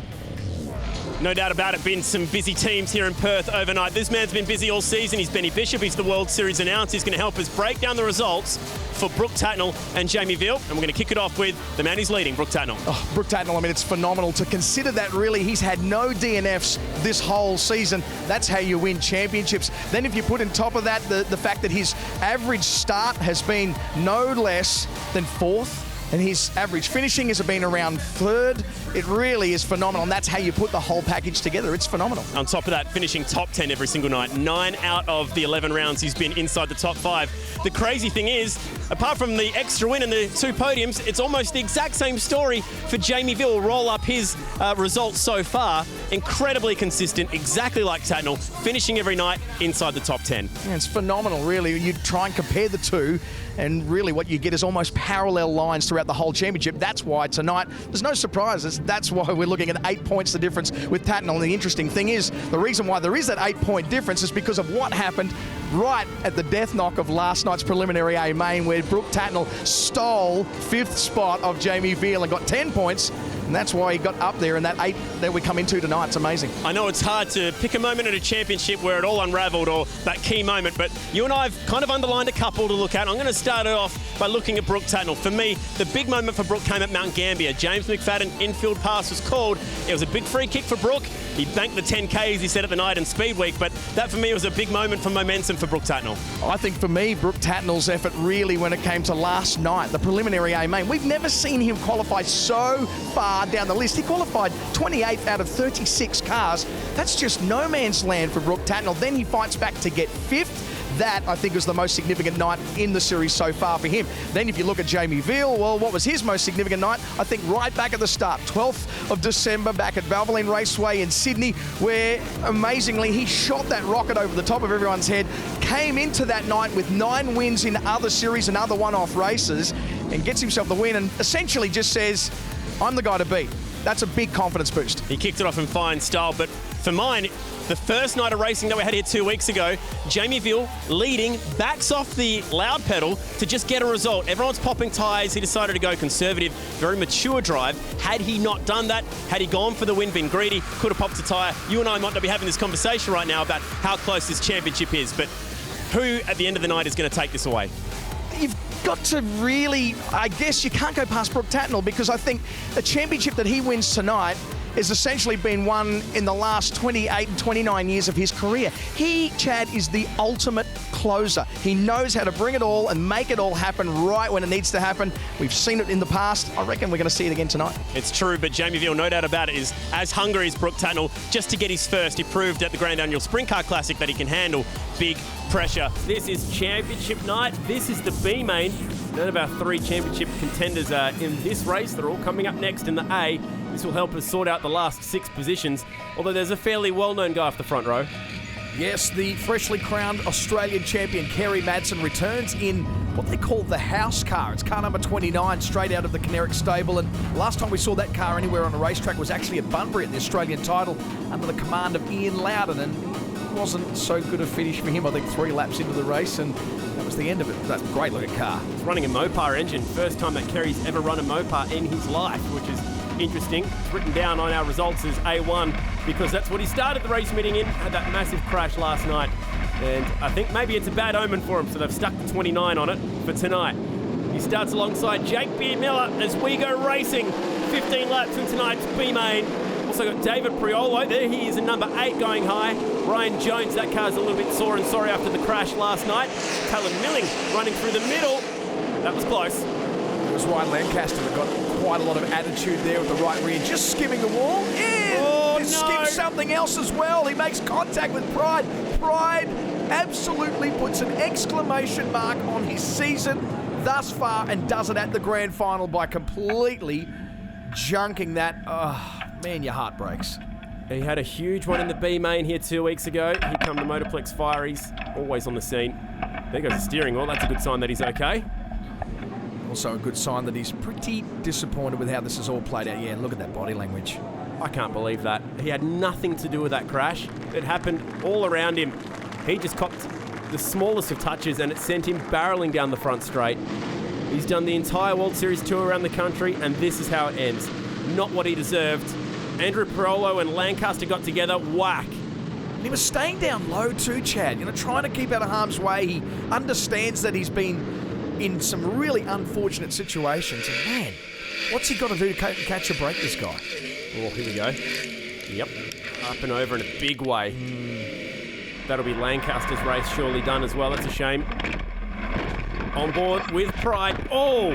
No doubt about it, been some busy teams here in Perth overnight. This man's been busy all season. He's Benny Bishop. He's the World Series announcer. He's going to help us break down the results for Brooke Tatnell and Jamie Veal. And we're going to kick it off with the man who's leading, Brooke Tatnell. Oh, Brooke Tatnell, I mean, it's phenomenal to consider that really. He's had no DNFs this whole season. That's how you win championships. Then if you put on top of that the fact that his average start has been no less than fourth, and his average finishing has been around third. It really is phenomenal, and that's how you put the whole package together. It's phenomenal. On top of that, finishing top 10 every single night. 9 out of the 11 rounds he's been inside the top 5. The crazy thing is, apart from the extra win and the 2 podiums, it's almost the exact same story for Jamie Veal. Roll up his results so far. Incredibly consistent, exactly like Tatnell, finishing every night inside the top 10. Yeah, it's phenomenal, really. You try and compare the two, and really what you get is almost parallel lines throughout the whole championship. That's why tonight, there's no surprises. That's why we're looking at 8 points the difference with Tatnell. And the interesting thing is, the reason why there is that 8-point difference is because of what happened right at the death knock of last night's preliminary A main, where Brooke Tatnell stole 5th spot of Jamie Veal and got 10 points. And that's why he got up there in that 8 that we come into tonight. It's amazing. I know it's hard to pick a moment at a championship where it all unravelled, or that key moment, but you and I have kind of underlined a couple to look at. I'm going to start it off by looking at Brooke Tatnell. For me, the big moment for Brooke came at Mount Gambier. James McFadden infield pass was called. It was a big free kick for Brooke. He banked the 10Ks, he said, at the night in Speedweek, but that for me was a big moment for momentum for Brooke Tatnell. I think for me, Brooke Tatnell's effort really when it came to last night, the preliminary A main, we've never seen him qualify so far down the list. He qualified 28th out of 36 cars. That's just no man's land for Brooke Tatnell. Then he fights back to get 5th. That, I think, was the most significant night in the series so far for him. Then if you look at Jamie Veal, well, what was his most significant night? I think right back at the start, 12th of December, back at Valvoline Raceway in Sydney, where, amazingly, he shot that rocket over the top of everyone's head, came into that night with 9 wins in other series and other one-off races, and gets himself the win, and essentially just says, I'm the guy to beat. That's a big confidence boost. He kicked it off in fine style, but For mine, the first night of racing that we had here 2 weeks ago, Jamie Veal leading, backs off the loud pedal to just get a result. Everyone's popping tyres. He decided to go conservative, very mature drive. Had he not done that, had he gone for the win, been greedy, could have popped a tyre. You and I might not be having this conversation right now about how close this championship is, but who at the end of the night is going to take this away? You've got to really, I guess you can't go past Brooke Tatnell, because I think the championship that he wins tonight has essentially been won in the last 28 and 29 years of his career. He, Chad, is the ultimate closer. He knows how to bring it all and make it all happen right when it needs to happen. We've seen it in the past. I reckon we're going to see it again tonight. It's true, but Jamie Veal, no doubt about it, is as hungry as Brooke Tatnell just to get his first. He proved at the Grand Annual Sprint Car Classic that he can handle big pressure. This is championship night. This is the B main. None of our 3 championship contenders are in this race. They're all coming up next in the A. This will help us sort out the last 6 positions, although there's a fairly well-known guy off the front row. Yes, the freshly crowned Australian champion Kerry Madsen returns in what they call the house car. It's car number 29, straight out of the Caneric stable. And last time we saw that car anywhere on a racetrack was actually at Bunbury at the Australian title under the command of Ian Loudon. And it wasn't so good a finish for him, I think 3 laps into the race, and that was the end of it. That's a great looking car. It's running a Mopar engine. First time that Kerry's ever run a Mopar in his life, which is interesting. It's written down on our results as A1 because that's what he started the race meeting in. Had that massive crash last night, and I think maybe it's a bad omen for him, so they've stuck the 29 on it for tonight. He starts alongside Jake Beard Miller as we go racing. 15 laps in tonight's B main. Also got David Priolo. There he is in number 8 going high. Ryan Jones, that car's a little bit sore and sorry after the crash last night. Talon Milling running through the middle. That was close. It was Ryan Lancaster that got quite a lot of attitude there with the right rear, just skimming the wall. And skims something else as well. He makes contact with Pride. Pride absolutely puts an exclamation mark on his season thus far and does it at the grand final by completely junking that. Oh, man, your heart breaks. He had a huge one in the B main here 2 weeks ago. Here come the Motorplex Fireys, always on the scene. There goes the steering wheel. That's a good sign that he's okay. Also a good sign that he's pretty disappointed with how this has all played out. Yeah, look at that body language. I can't believe that. He had nothing to do with that crash. It happened all around him. He just copped the smallest of touches and it sent him barreling down the front straight. He's done the entire World Series tour around the country and this is how it ends. Not what he deserved. Andrew Pirolo and Lancaster got together. Whack. And he was staying down low too, Chad. You know, trying to keep out of harm's way. He understands that he's been in some really unfortunate situations. And man, what's he got to do to catch a break, this guy? Oh, here we go. Yep. Up and over in a big way. That'll be Lancaster's race surely done as well. That's a shame. On board with Pride. Oh!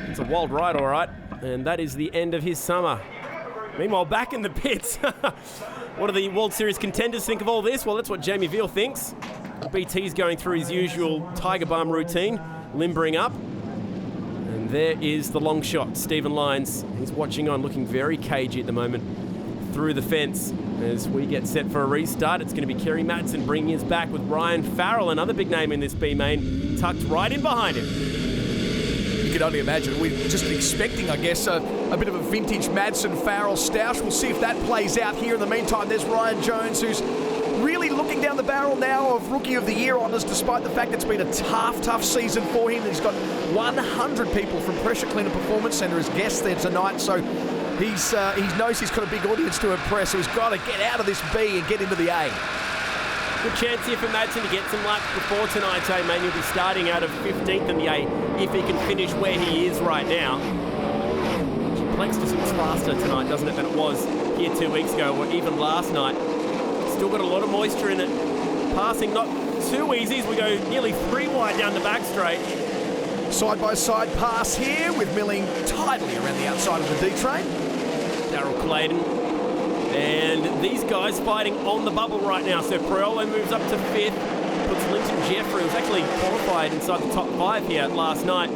It's a wild ride, all right. And that is the end of his summer. Meanwhile, back in the pits. What do the World Series contenders think of all this? Well, that's what Jamie Veal thinks. BT's going through his usual Tiger Balm routine, limbering up. And there is the long shot, Steven Lines. He's watching on, looking very cagey at the moment through the fence. As we get set for a restart, it's going to be Kerry Madsen bringing us back with Ryan Farrell, another big name in this B main, tucked right in behind him. You can only imagine. We're just expecting, I guess, a bit of a vintage Madsen-Farrell stoush. We'll see if that plays out here. In the meantime, there's Ryan Jones, who's really looking down the barrel now of Rookie of the Year honours, despite the fact it's been a tough season for him. He's got 100 people from Pressure Cleaner Performance Centre as guests there tonight, so he knows he's got a big audience to impress, so he's got to get out of this B and get into the A. Good chance here for Madsen to get some luck before tonight's A main. He'll be starting out of 15th in the A if he can finish where he is right now. Plex just looks faster tonight, doesn't it, than it was here 2 weeks ago or even last night. Still got a lot of moisture in it. Passing not too easy as we go nearly 3 wide down the back straight. Side-by-side pass here with Milling tidily around the outside of the D-train. Darryl Clayton. And these guys fighting on the bubble right now. So Priolo moves up to 5th. Puts Linton Jeffrey, who's actually qualified inside the top 5 here last night.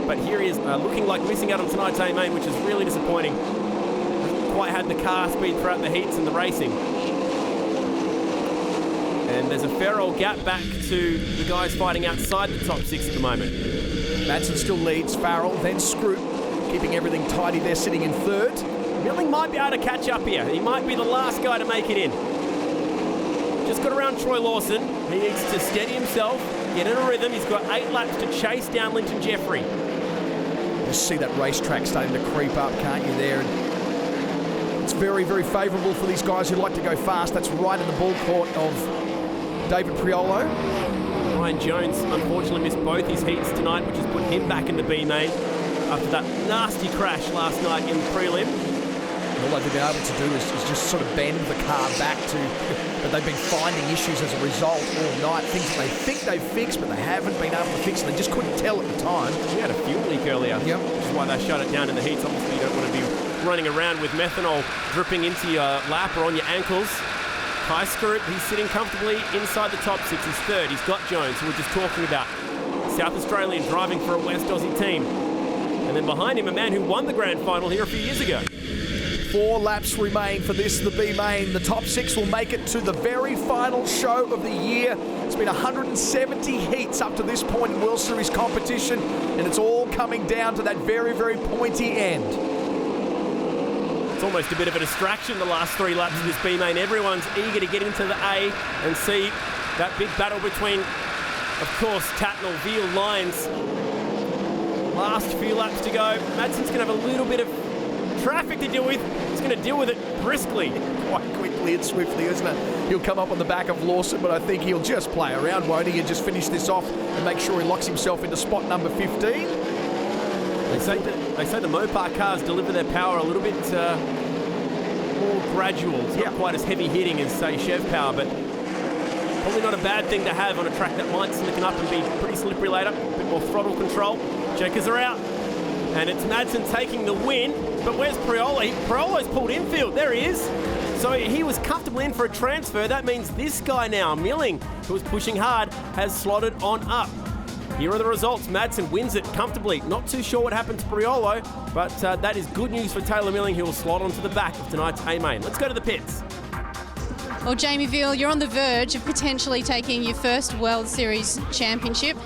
But here he is looking like missing out on tonight's A main, which is really disappointing. Hasn't quite had the car speed throughout the heats and the racing. And there's a fair old gap back to the guys fighting outside the top 6 at the moment. Madsen still leads, Farrell, then Scroop, keeping everything tidy there, sitting in 3rd. Milling might be able to catch up here. He might be the last guy to make it in. Just got around Troy Lawson. He needs to steady himself, get in a rhythm. He's got 8 laps to chase down Linton Jeffrey. Just see that racetrack starting to creep up, can't you, there? And it's very, very favourable for these guys who like to go fast. That's right in the ball court of David Priolo. Ryan Jones unfortunately missed both his heats tonight, which has put him back in the B main after that nasty crash last night in the prelim. All they've been able to do is just sort of bend the car back to, but they've been finding issues as a result all night. Things that they think they've fixed, but they haven't been able to fix, and they just couldn't tell at the time. We had a fuel leak earlier, yep, which is why they shut it down in the heats. Obviously, you don't want to be running around with methanol dripping into your lap or on your ankles. Kai Skurrit, he's sitting comfortably inside the top 6. He's third. He's got Jones, who we're just talking about. South Australian driving for a West Aussie team. And then behind him, a man who won the grand final here a few years ago. 4 laps remain for this, the B main. The top 6 will make it to the very final show of the year. It's been 170 heats up to this point in World Series competition, and it's all coming down to that very, very pointy end. It's almost a bit of a distraction the last 3 laps of this B main. Everyone's eager to get into the A and see that big battle between, of course, Tatnell, Veal, Lines. Last few laps to go. Madson's going to have a little bit of traffic to deal with. He's going to deal with it briskly. Quite quickly and swiftly, isn't it? He'll come up on the back of Lawson, but I think he'll just play around, won't he, and just finish this off and make sure he locks himself into spot number 15. They say the Mopar cars deliver their power a little bit more gradual. It's not quite as heavy hitting as, say, Chev Power, but probably not a bad thing to have on a track that might slicken up and be pretty slippery later. A bit more throttle control. Checkers are out. And it's Madsen taking the win. But where's Priolo? Priolo's pulled infield. There he is. So he was comfortably in for a transfer. That means this guy now, Milling, who was pushing hard, has slotted on up. Here are the results. Madsen wins it comfortably. Not too sure what happened to Priolo, but that is good news for Taylor Milling, who will slot onto the back of tonight's A-main. Let's go to the pits. Well, Jamie Veal, you're on the verge of potentially taking your first World Series championship.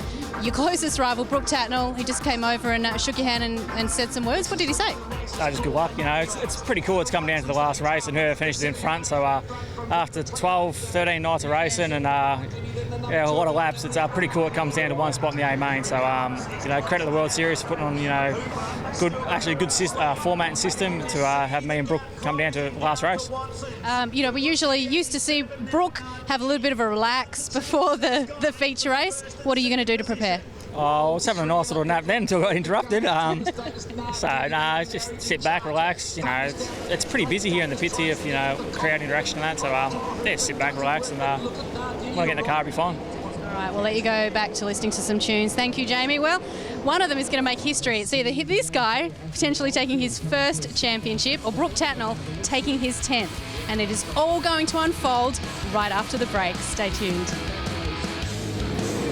Your closest rival, Brooke Tatnell, he just came over and shook your hand and said some words. What did he say? Just good luck, you know. It's pretty cool. It's come down to the last race and her finishes in front. So after 12, 13 nights of racing and a lot of laps, it's pretty cool. It comes down to one spot in the A main. So credit the World Series for putting on good format and system to have me and Brooke come down to the last race. We usually used to see Brooke have a little bit of a relax before the feature race. What are you going to do to prepare? I was having a nice little nap then until I got interrupted. Just sit back, relax. It's pretty busy here in the pits here, crowd interaction and that. So sit back, relax, and when I get in the car, I'll be fine. All right, we'll let you go back to listening to some tunes. Thank you, Jamie. Well, one of them is going to make history. It's either this guy potentially taking his first championship or Brooke Tatnell taking his 10th. And it is all going to unfold right after the break. Stay tuned.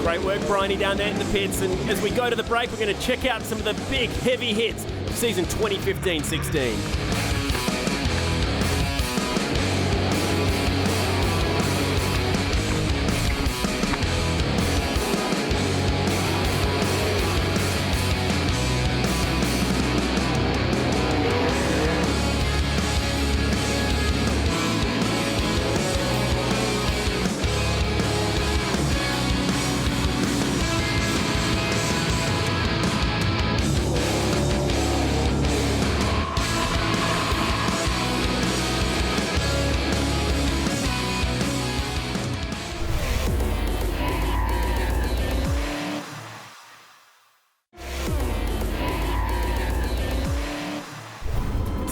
Great work, Bryony, down there in the pits. And as we go to the break, we're going to check out some of the big, heavy hits of season 2015-16.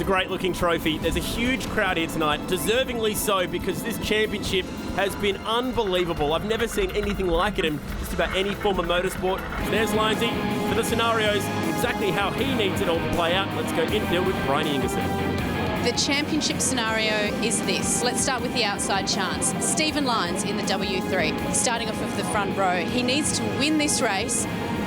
Great looking trophy. There's a huge crowd here tonight, deservingly so, because this championship has been unbelievable. I've never seen anything like it in just about any form of motorsport. So there's Linesy for the scenarios, exactly how he needs it all to play out. Let's go infield with Bryony Ingerson. The championship scenario is this. Let's start with the outside chance. Steven Lines in the W3, starting off of the front row. He needs to win this race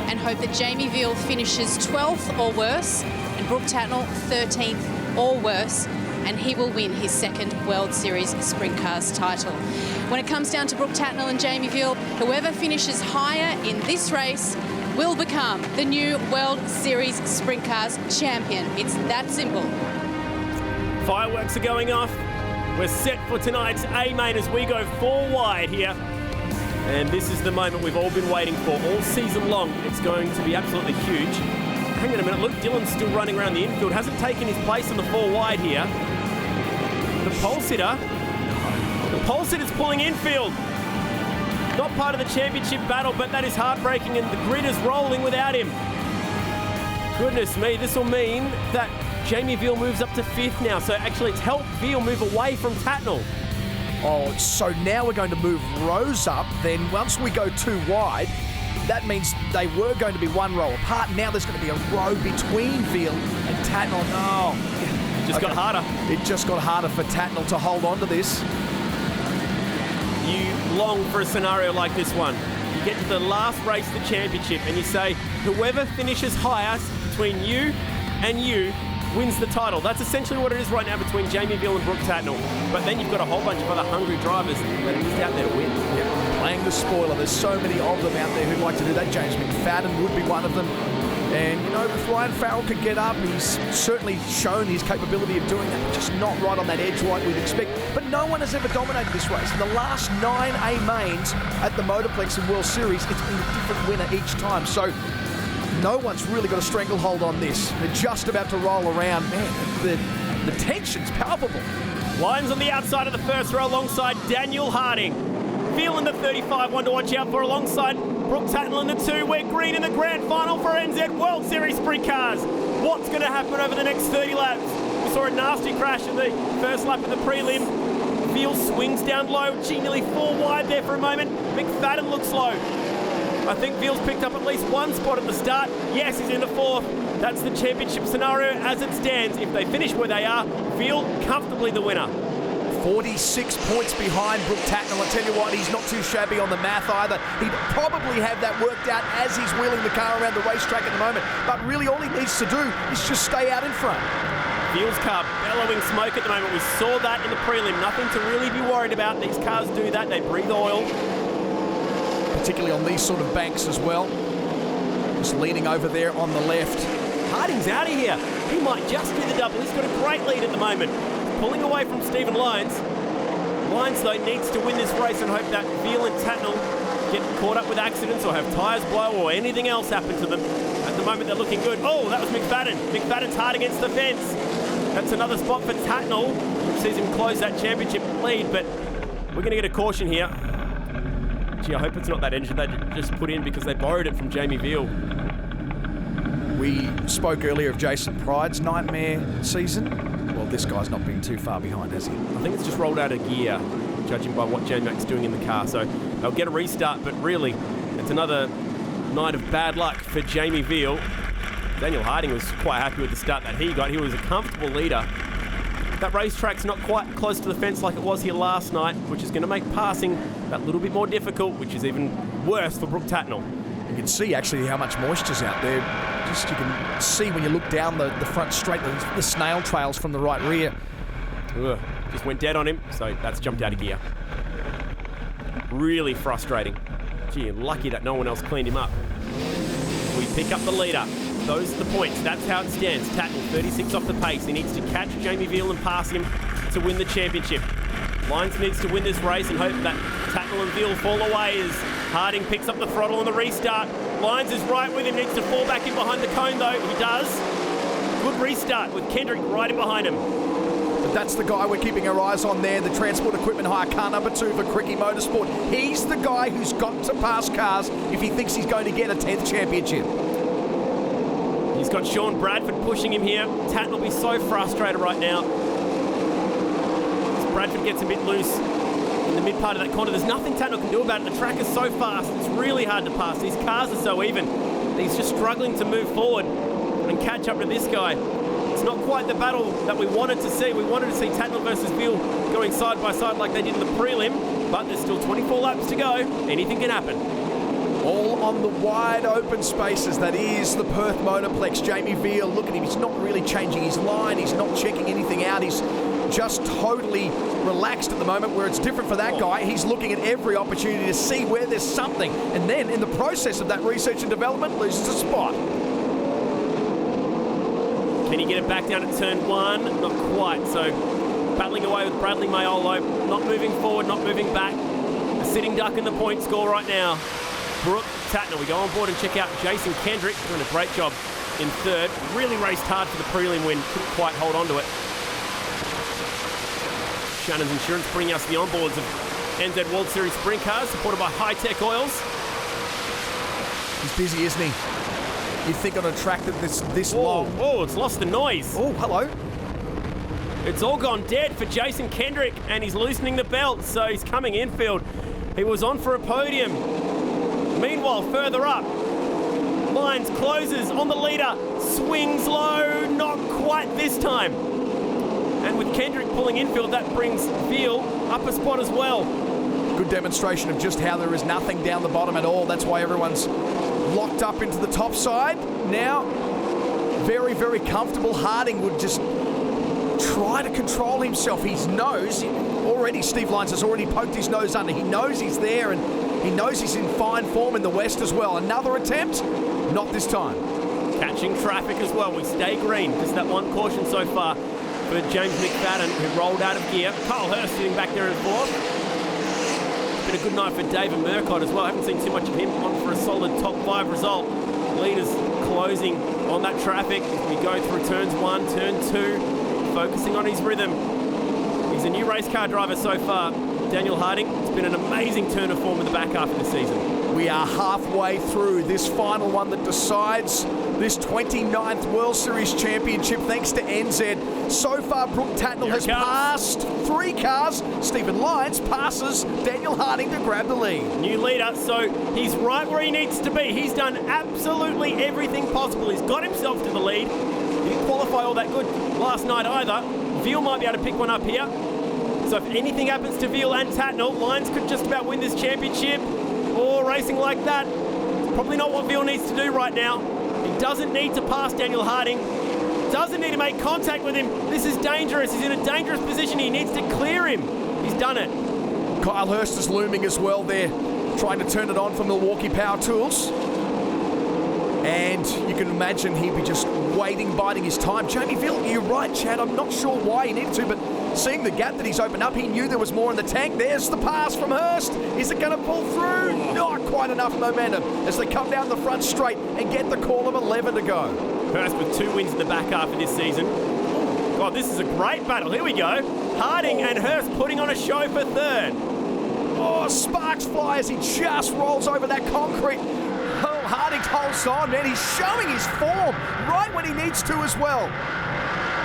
and hope that Jamie Veal finishes 12th or worse and Brooke Tatnell 13th or worse, and he will win his second World Series Sprint Cars title. When it comes down to Brooke Tatnell and Jamie Veal, whoever finishes higher in this race will become the new World Series Sprint Cars champion. It's that simple. Fireworks are going off. We're set for tonight's A-main as we go 4 wide here. And this is the moment we've all been waiting for all season long. It's going to be absolutely huge. Hang on a minute, look, Dylan's still running around the infield. Hasn't taken his place on the 4 wide here. The pole sitter's pulling infield. Not part of the championship battle, but that is heartbreaking, and the grid is rolling without him. Goodness me, this will mean that Jamie Veal moves up to 5th now. So actually it's helped Veal move away from Tatnell. Oh, so now we're going to move rows up. Then once we go 2 wide, that means they were going to be 1 row apart. Now there's going to be a row between Veal and Tatnell. Oh, it just got harder. It just got harder for Tatnell to hold on to this. You long for a scenario like this one. You get to the last race of the championship and you say, whoever finishes highest between you and you wins the title. That's essentially what it is right now between Jamie Veal and Brooke Tatnell. But then you've got a whole bunch of other hungry drivers that are just out there to win. Yep. Playing the spoiler. There's so many of them out there who'd like to do that. James McFadden would be one of them. And, you know, if Ryan Farrell could get up, he's certainly shown his capability of doing that, but just not right on that edge like we'd expect. But no one has ever dominated this race. In the last 9 A-mains at the Motorplex and World Series, it's been a different winner each time. So no one's really got a stranglehold on this. They're just about to roll around. Man, the tension's palpable. Lines on the outside of the first row alongside Daniel Harding. Veal in the 35, one to watch out for alongside Brooke Tatnell in the 2. We're green in the grand final for NZ World Series Sprintcars. What's going to happen over the next 30 laps? We saw a nasty crash in the first lap of the prelim. Veal swings down low. Gee, nearly 4 wide there for a moment. McFadden looks low. I think Veal's picked up at least 1 spot at the start. Yes, he's in the 4th. That's the championship scenario as it stands. If they finish where they are, Veal comfortably the winner. 46 points behind Brooke Tatnell. I tell you what, he's not too shabby on the math either. He'd probably have that worked out as he's wheeling the car around the racetrack at the moment. But really all he needs to do is just stay out in front. Veal's car bellowing smoke at the moment. We saw that in the prelim. Nothing to really be worried about. These cars do that. They breathe oil. Particularly on these sort of banks as well. Just leaning over there on the left. Harding's out of here. He might just do the double. He's got a great lead at the moment. Pulling away from Steven Lines. Lines, though, needs to win this race and hope that Veal and Tatnell get caught up with accidents or have tyres blow or anything else happen to them. At the moment, they're looking good. Oh, that was McFadden. McFadden's hard against the fence. That's another spot for Tatnell, which sees him close that championship lead, but we're going to get a caution here. Gee, I hope it's not that engine they just put in because they borrowed it from Jamie Veal. We spoke earlier of Jason Pryde's nightmare season. Well, this guy's not been too far behind, has he? I think it's just rolled out of gear, judging by what J-Mac's doing in the car. So they'll get a restart, but really, it's another night of bad luck for Jamie Veal. Daniel Harding was quite happy with the start that he got. He was a comfortable leader. That racetrack's not quite close to the fence like it was here last night, which is going to make passing that little bit more difficult, which is even worse for Brooke Tatnell. You can see actually how much moisture's out there. Just you can see when you look down the front straight, the snail trails from the right rear. Ugh, just went dead on him, so that's jumped out of gear. Really frustrating. Gee, lucky that no one else cleaned him up. We pick up the leader. Those are the points. That's how it stands. Tatnell 36 off the pace. He needs to catch Jamie Veal and pass him to win the championship. Lines needs to win this race and hope that Tatnell and Veal fall away as Harding picks up the throttle on the restart. Lines is right with him, needs to fall back in behind the cone though. He does. Good restart with Kendrick right in behind him. But that's the guy we're keeping our eyes on there, the Transport Equipment Hire car number 2 for Cricky Motorsport. He's the guy who's got to pass cars if he thinks he's going to get a 10th championship. He's got Sean Bradford pushing him here. Tatnell will be so frustrated right now. As Bradford gets a bit loose in the mid part of that corner. There's nothing Tatnell can do about it. The track is so fast. It's really hard to pass. These cars are so even. He's just struggling to move forward and catch up to this guy. It's not quite the battle that we wanted to see. We wanted to see Tatnell versus Veal going side by side like they did in the prelim, but there's still 24 laps to go. Anything can happen. All on the wide open spaces. That is the Perth Motorplex. Jamie Veal, look at him. He's not really changing his line. He's not checking anything out. He's just totally relaxed at the moment, where it's different for that guy. He's looking at every opportunity to see where there's something. And then in the process of that research and development, loses a spot. Can he get it back down at turn 1? Not quite. So battling away with Bradley Mayolo, not moving forward, not moving back. A sitting duck in the point score right now. Brooke Tatnell. We go on board and check out Jason Kendrick, doing a great job in third. Really raced hard for the prelim win, couldn't quite hold on to it. Shannon's Insurance bringing us the onboards of NZ World Series Sprintcars, supported by High-Tech Oils. He's busy, isn't he? You think on a track that's this long. Oh, it's lost the noise. Oh, hello. It's all gone dead for Jason Kendrick, and he's loosening the belt, so he's coming infield. He was on for a podium. Meanwhile, further up, Lines closes on the leader, swings low, not quite this time. And with Kendrick pulling infield, that brings Veal up a spot as well. Good demonstration of just how there is nothing down the bottom at all. That's why everyone's locked up into the top side. Now, very, very comfortable. Harding would just try to control himself. He knows already, Steve Lines has already poked his nose under. He knows he's there, and he knows he's in fine form in the West as well. Another attempt, not this time. Catching traffic as well. We stay green. Just that one caution so far for James McFadden, who rolled out of gear. Kyle Hurst sitting back there in fourth. Been a good night for David Murcott as well. I haven't seen too much of him on for a solid top 5 result. Leaders closing on that traffic. We go through turns 1, turn 2, focusing on his rhythm. He's a new race car driver so far. Daniel Harding, it's been an amazing turn of form in the back half of the season. We are halfway through this final one that decides this 29th World Series Championship thanks to NZ. So far, Brooke Tatnell has passed 3 cars. Steven Lines passes Daniel Harding to grab the lead. New leader, so he's right where he needs to be. He's done absolutely everything possible. He's got himself to the lead. He didn't qualify all that good last night either. Veal might be able to pick one up here. So if anything happens to Veal and Tatnell, Lines could just about win this championship. Or racing like that, it's probably not what Veal needs to do right now. He doesn't need to pass Daniel Harding. Doesn't need to make contact with him. This is dangerous. He's in a dangerous position. He needs to clear him. He's done it. Kyle Hurst is looming as well there, trying to turn it on for Milwaukee Power Tools. And you can imagine he'd be just waiting, biding his time. Jamie Veal, you're right, Chad. I'm not sure why he needed to, but seeing the gap that he's opened up, he knew there was more in the tank. There's the pass from Hurst. Is it going to pull through? Not quite enough momentum as they come down the front straight and get the call of 11 to go. Hurst with 2 wins in the back half of this season. God, this is a great battle. Here we go. Harding and Hurst putting on a show for third. Oh, sparks fly as he just rolls over that concrete. Oh, Harding holds on, man. He's showing his form right when he needs to as well.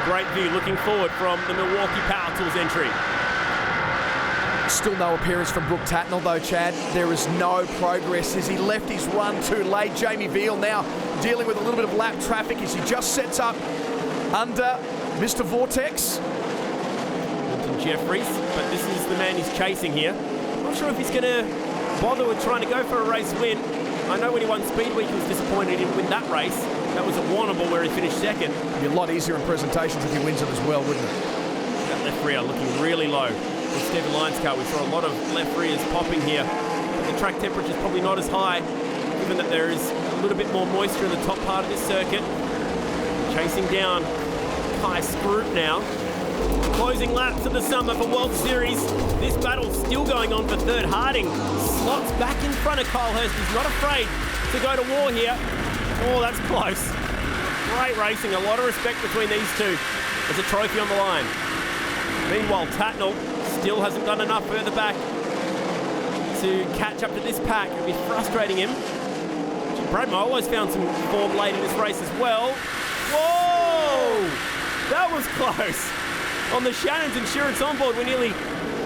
Great view looking forward from the Milwaukee Power Tools entry. Still no appearance from Brooke Tatnell though, Chad. There is no progress as he left his run too late. Jamie Veal now dealing with a little bit of lap traffic as he just sets up under Mr. Vortex. Milton Jeffries, but this is the man he's chasing here. I'm not sure if he's going to bother with trying to go for a race win. I know when he won Speedweek, he was disappointed he didn't win that race. That was at Warrnambool where he finished second. It'd be a lot easier in presentations if he wins it as well, wouldn't it? That left rear looking really low. With Steven Lines' car, we saw a lot of left rears popping here. But the track temperature is probably not as high, given that there is a little bit more moisture in the top part of this circuit. Chasing down Kai Scroop now. Closing laps of the summer for World Series. This battle still going on for third. Harding slots back in front of Kyle Hurst. He's not afraid to go to war here. Oh, that's close. Great racing. A lot of respect between these two. There's a trophy on the line. Meanwhile, Tatnell still hasn't done enough further back to catch up to this pack. It'll be frustrating him. Brad Molo's found some form late in this race as well. Whoa! That was close. On the Shannon's Insurance onboard, we nearly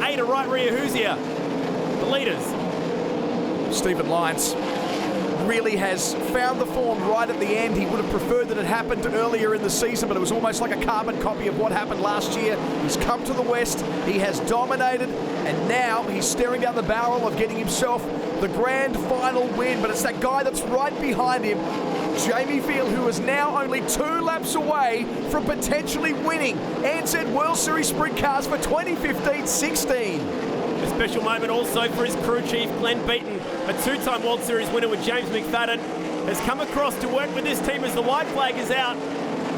ate a right rear Hoosier. The leaders. Steven Lines really has found the form right at the end. He would have preferred that it happened earlier in the season, but it was almost like a carbon copy of what happened last year. He's come to the West, he has dominated, and now he's staring down the barrel of getting himself the grand final win. But it's that guy that's right behind him, Jamie Veal, who is now only 2 laps away from potentially winning NZ World Series Sprint Cars for 2015-16. A special moment also for his crew chief, Glenn Beaton, a 2-time World Series winner with James McFadden, has come across to work with this team as the white flag is out.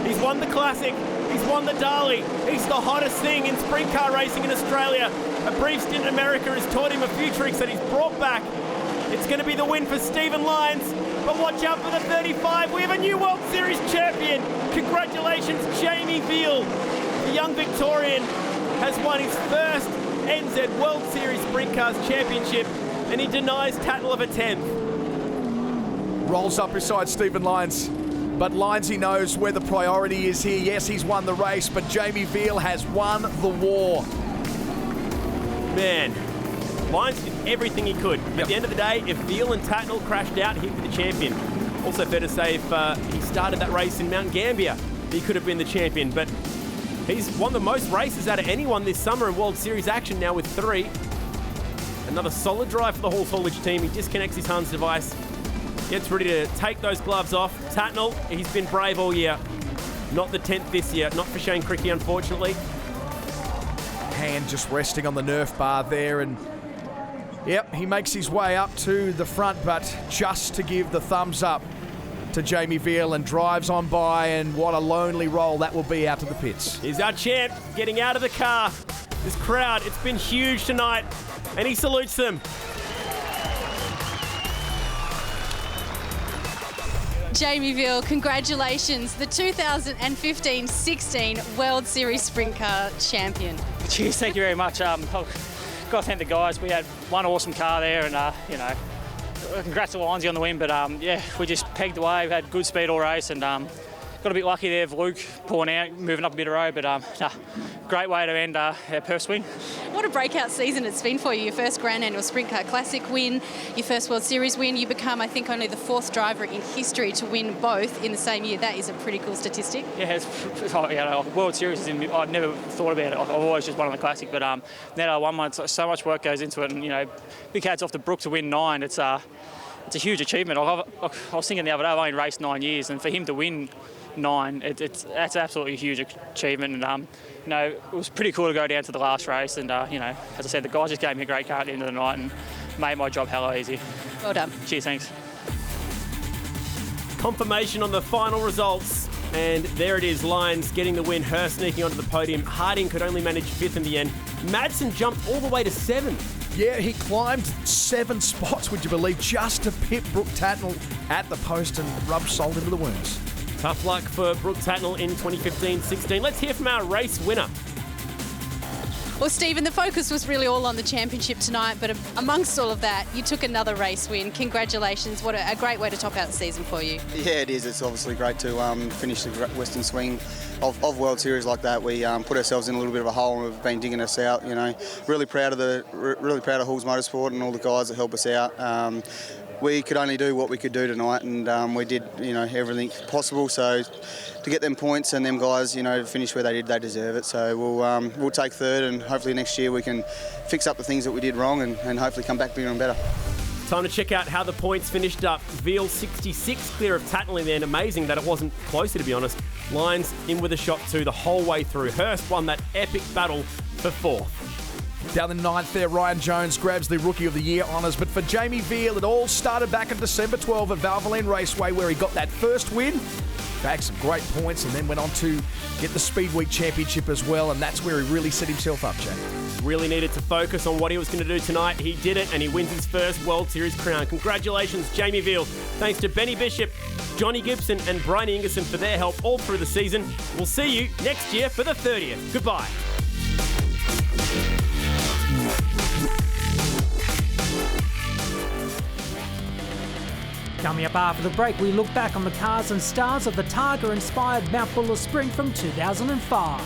He's won the Classic. He's won the Darley. He's the hottest thing in sprint car racing in Australia. A brief stint in America has taught him a few tricks that he's brought back. It's going to be the win for Steven Lines, but watch out for the 35. We have a new World Series champion. Congratulations, Jamie Veal. The young Victorian has won his first NZ World Series Sprintcars championship, and he denies Tatnell of a 10th. Rolls up beside Steven Lines. But Linesy knows where the priority is here. Yes, he's won the race, but Jamie Veal has won the war. Man, Lines did everything he could. At the end of the day, if Veal and Tatnell crashed out, he'd be the champion. Also fair to say, if he started that race in Mount Gambier, he could have been the champion. But he's won the most races out of anyone this summer in World Series action now with 3. Another solid drive for the Halls Haulage team. He disconnects his Hans device, gets ready to take those gloves off. Tatnell, he's been brave all year. Not the 10th this year. Not for Shane Cricky, unfortunately. Hand just resting on the Nerf bar there, and yep, he makes his way up to the front, but just to give the thumbs up to Jamie Veal and drives on by, and what a lonely roll that will be out to the pits. He's our champ, getting out of the car. This crowd, it's been huge tonight, and he salutes them. Jamie Veal, congratulations, the 2015-16 World Series Sprint Car champion. Cheers, thank you very much. I've got to thank the guys. We had one awesome car there, and congrats to Linesy on the win. But yeah, we just pegged away. We had good speed all race, and got a bit lucky there with Luke pulling out, moving up a bit of road. But great way to end our Perth swing. What a breakout season it's been for you. Your first Grand Annual Sprint Car Classic win, your first World Series win. You become, I think, only the 4th driver in history to win both in the same year. That is a pretty cool statistic. Yeah, World Series, I'd never thought about it. I've always just won on the Classic, but now I won one. So much work goes into it, and big hats off to Brooke to win 9. It's a huge achievement. I was thinking the other day, I've only raced 9 years, and for him to win 9, that's absolutely a huge achievement. And it was pretty cool to go down to the last race, and as I said, the guys just gave me a great car at the end of the night and made my job hella easy. Well done. Cheers, thanks. Confirmation on the final results, and there it is. Lines getting the win, her sneaking onto the podium. Harding could only manage 5th in the end. Madsen jumped all the way to 7th. Yeah, he climbed 7 spots, would you believe, just to pip Brooke Tatnell at the post and rub salt into the wounds. Tough luck for Brooke Tatnell in 2015-16. Let's hear from our race winner. Well, Stephen, the focus was really all on the championship tonight, but amongst all of that, you took another race win. Congratulations. What a great way to top out the season for you. Yeah, it is. It's obviously great to finish the Western Swing of World Series like that. We put ourselves in a little bit of a hole, and we've been digging us out. Really proud of Halls Motorsport and all the guys that help us out. We could only do what we could do tonight, and we did, everything possible. So to get them points and them guys, to finish where they did, they deserve it. So we'll take 3rd, and hopefully next year we can fix up the things that we did wrong and hopefully come back bigger and better. Time to check out how the points finished up. Veal 66 clear of Tatnell in the end. Amazing that it wasn't closer, to be honest. Lines in with a shot too the whole way through. Hurst won that epic battle for 4th. Down the 9th there, Ryan Jones grabs the Rookie of the Year honours. But for Jamie Veal, it all started back in December 12 at Valvoline Raceway, where he got that first win, bagged some great points, and then went on to get the Speedweek Championship as well. And that's where he really set himself up, Jack. Really needed to focus on what he was going to do tonight. He did it, and he wins his first World Series crown. Congratulations, Jamie Veal. Thanks to Benny Bishop, Johnny Gibson, and Brian Ingerson for their help all through the season. We'll see you next year for the 30th. Goodbye. Coming up after the break, we look back on the cars and stars of the Targa-inspired Mount Buller Sprint from 2005.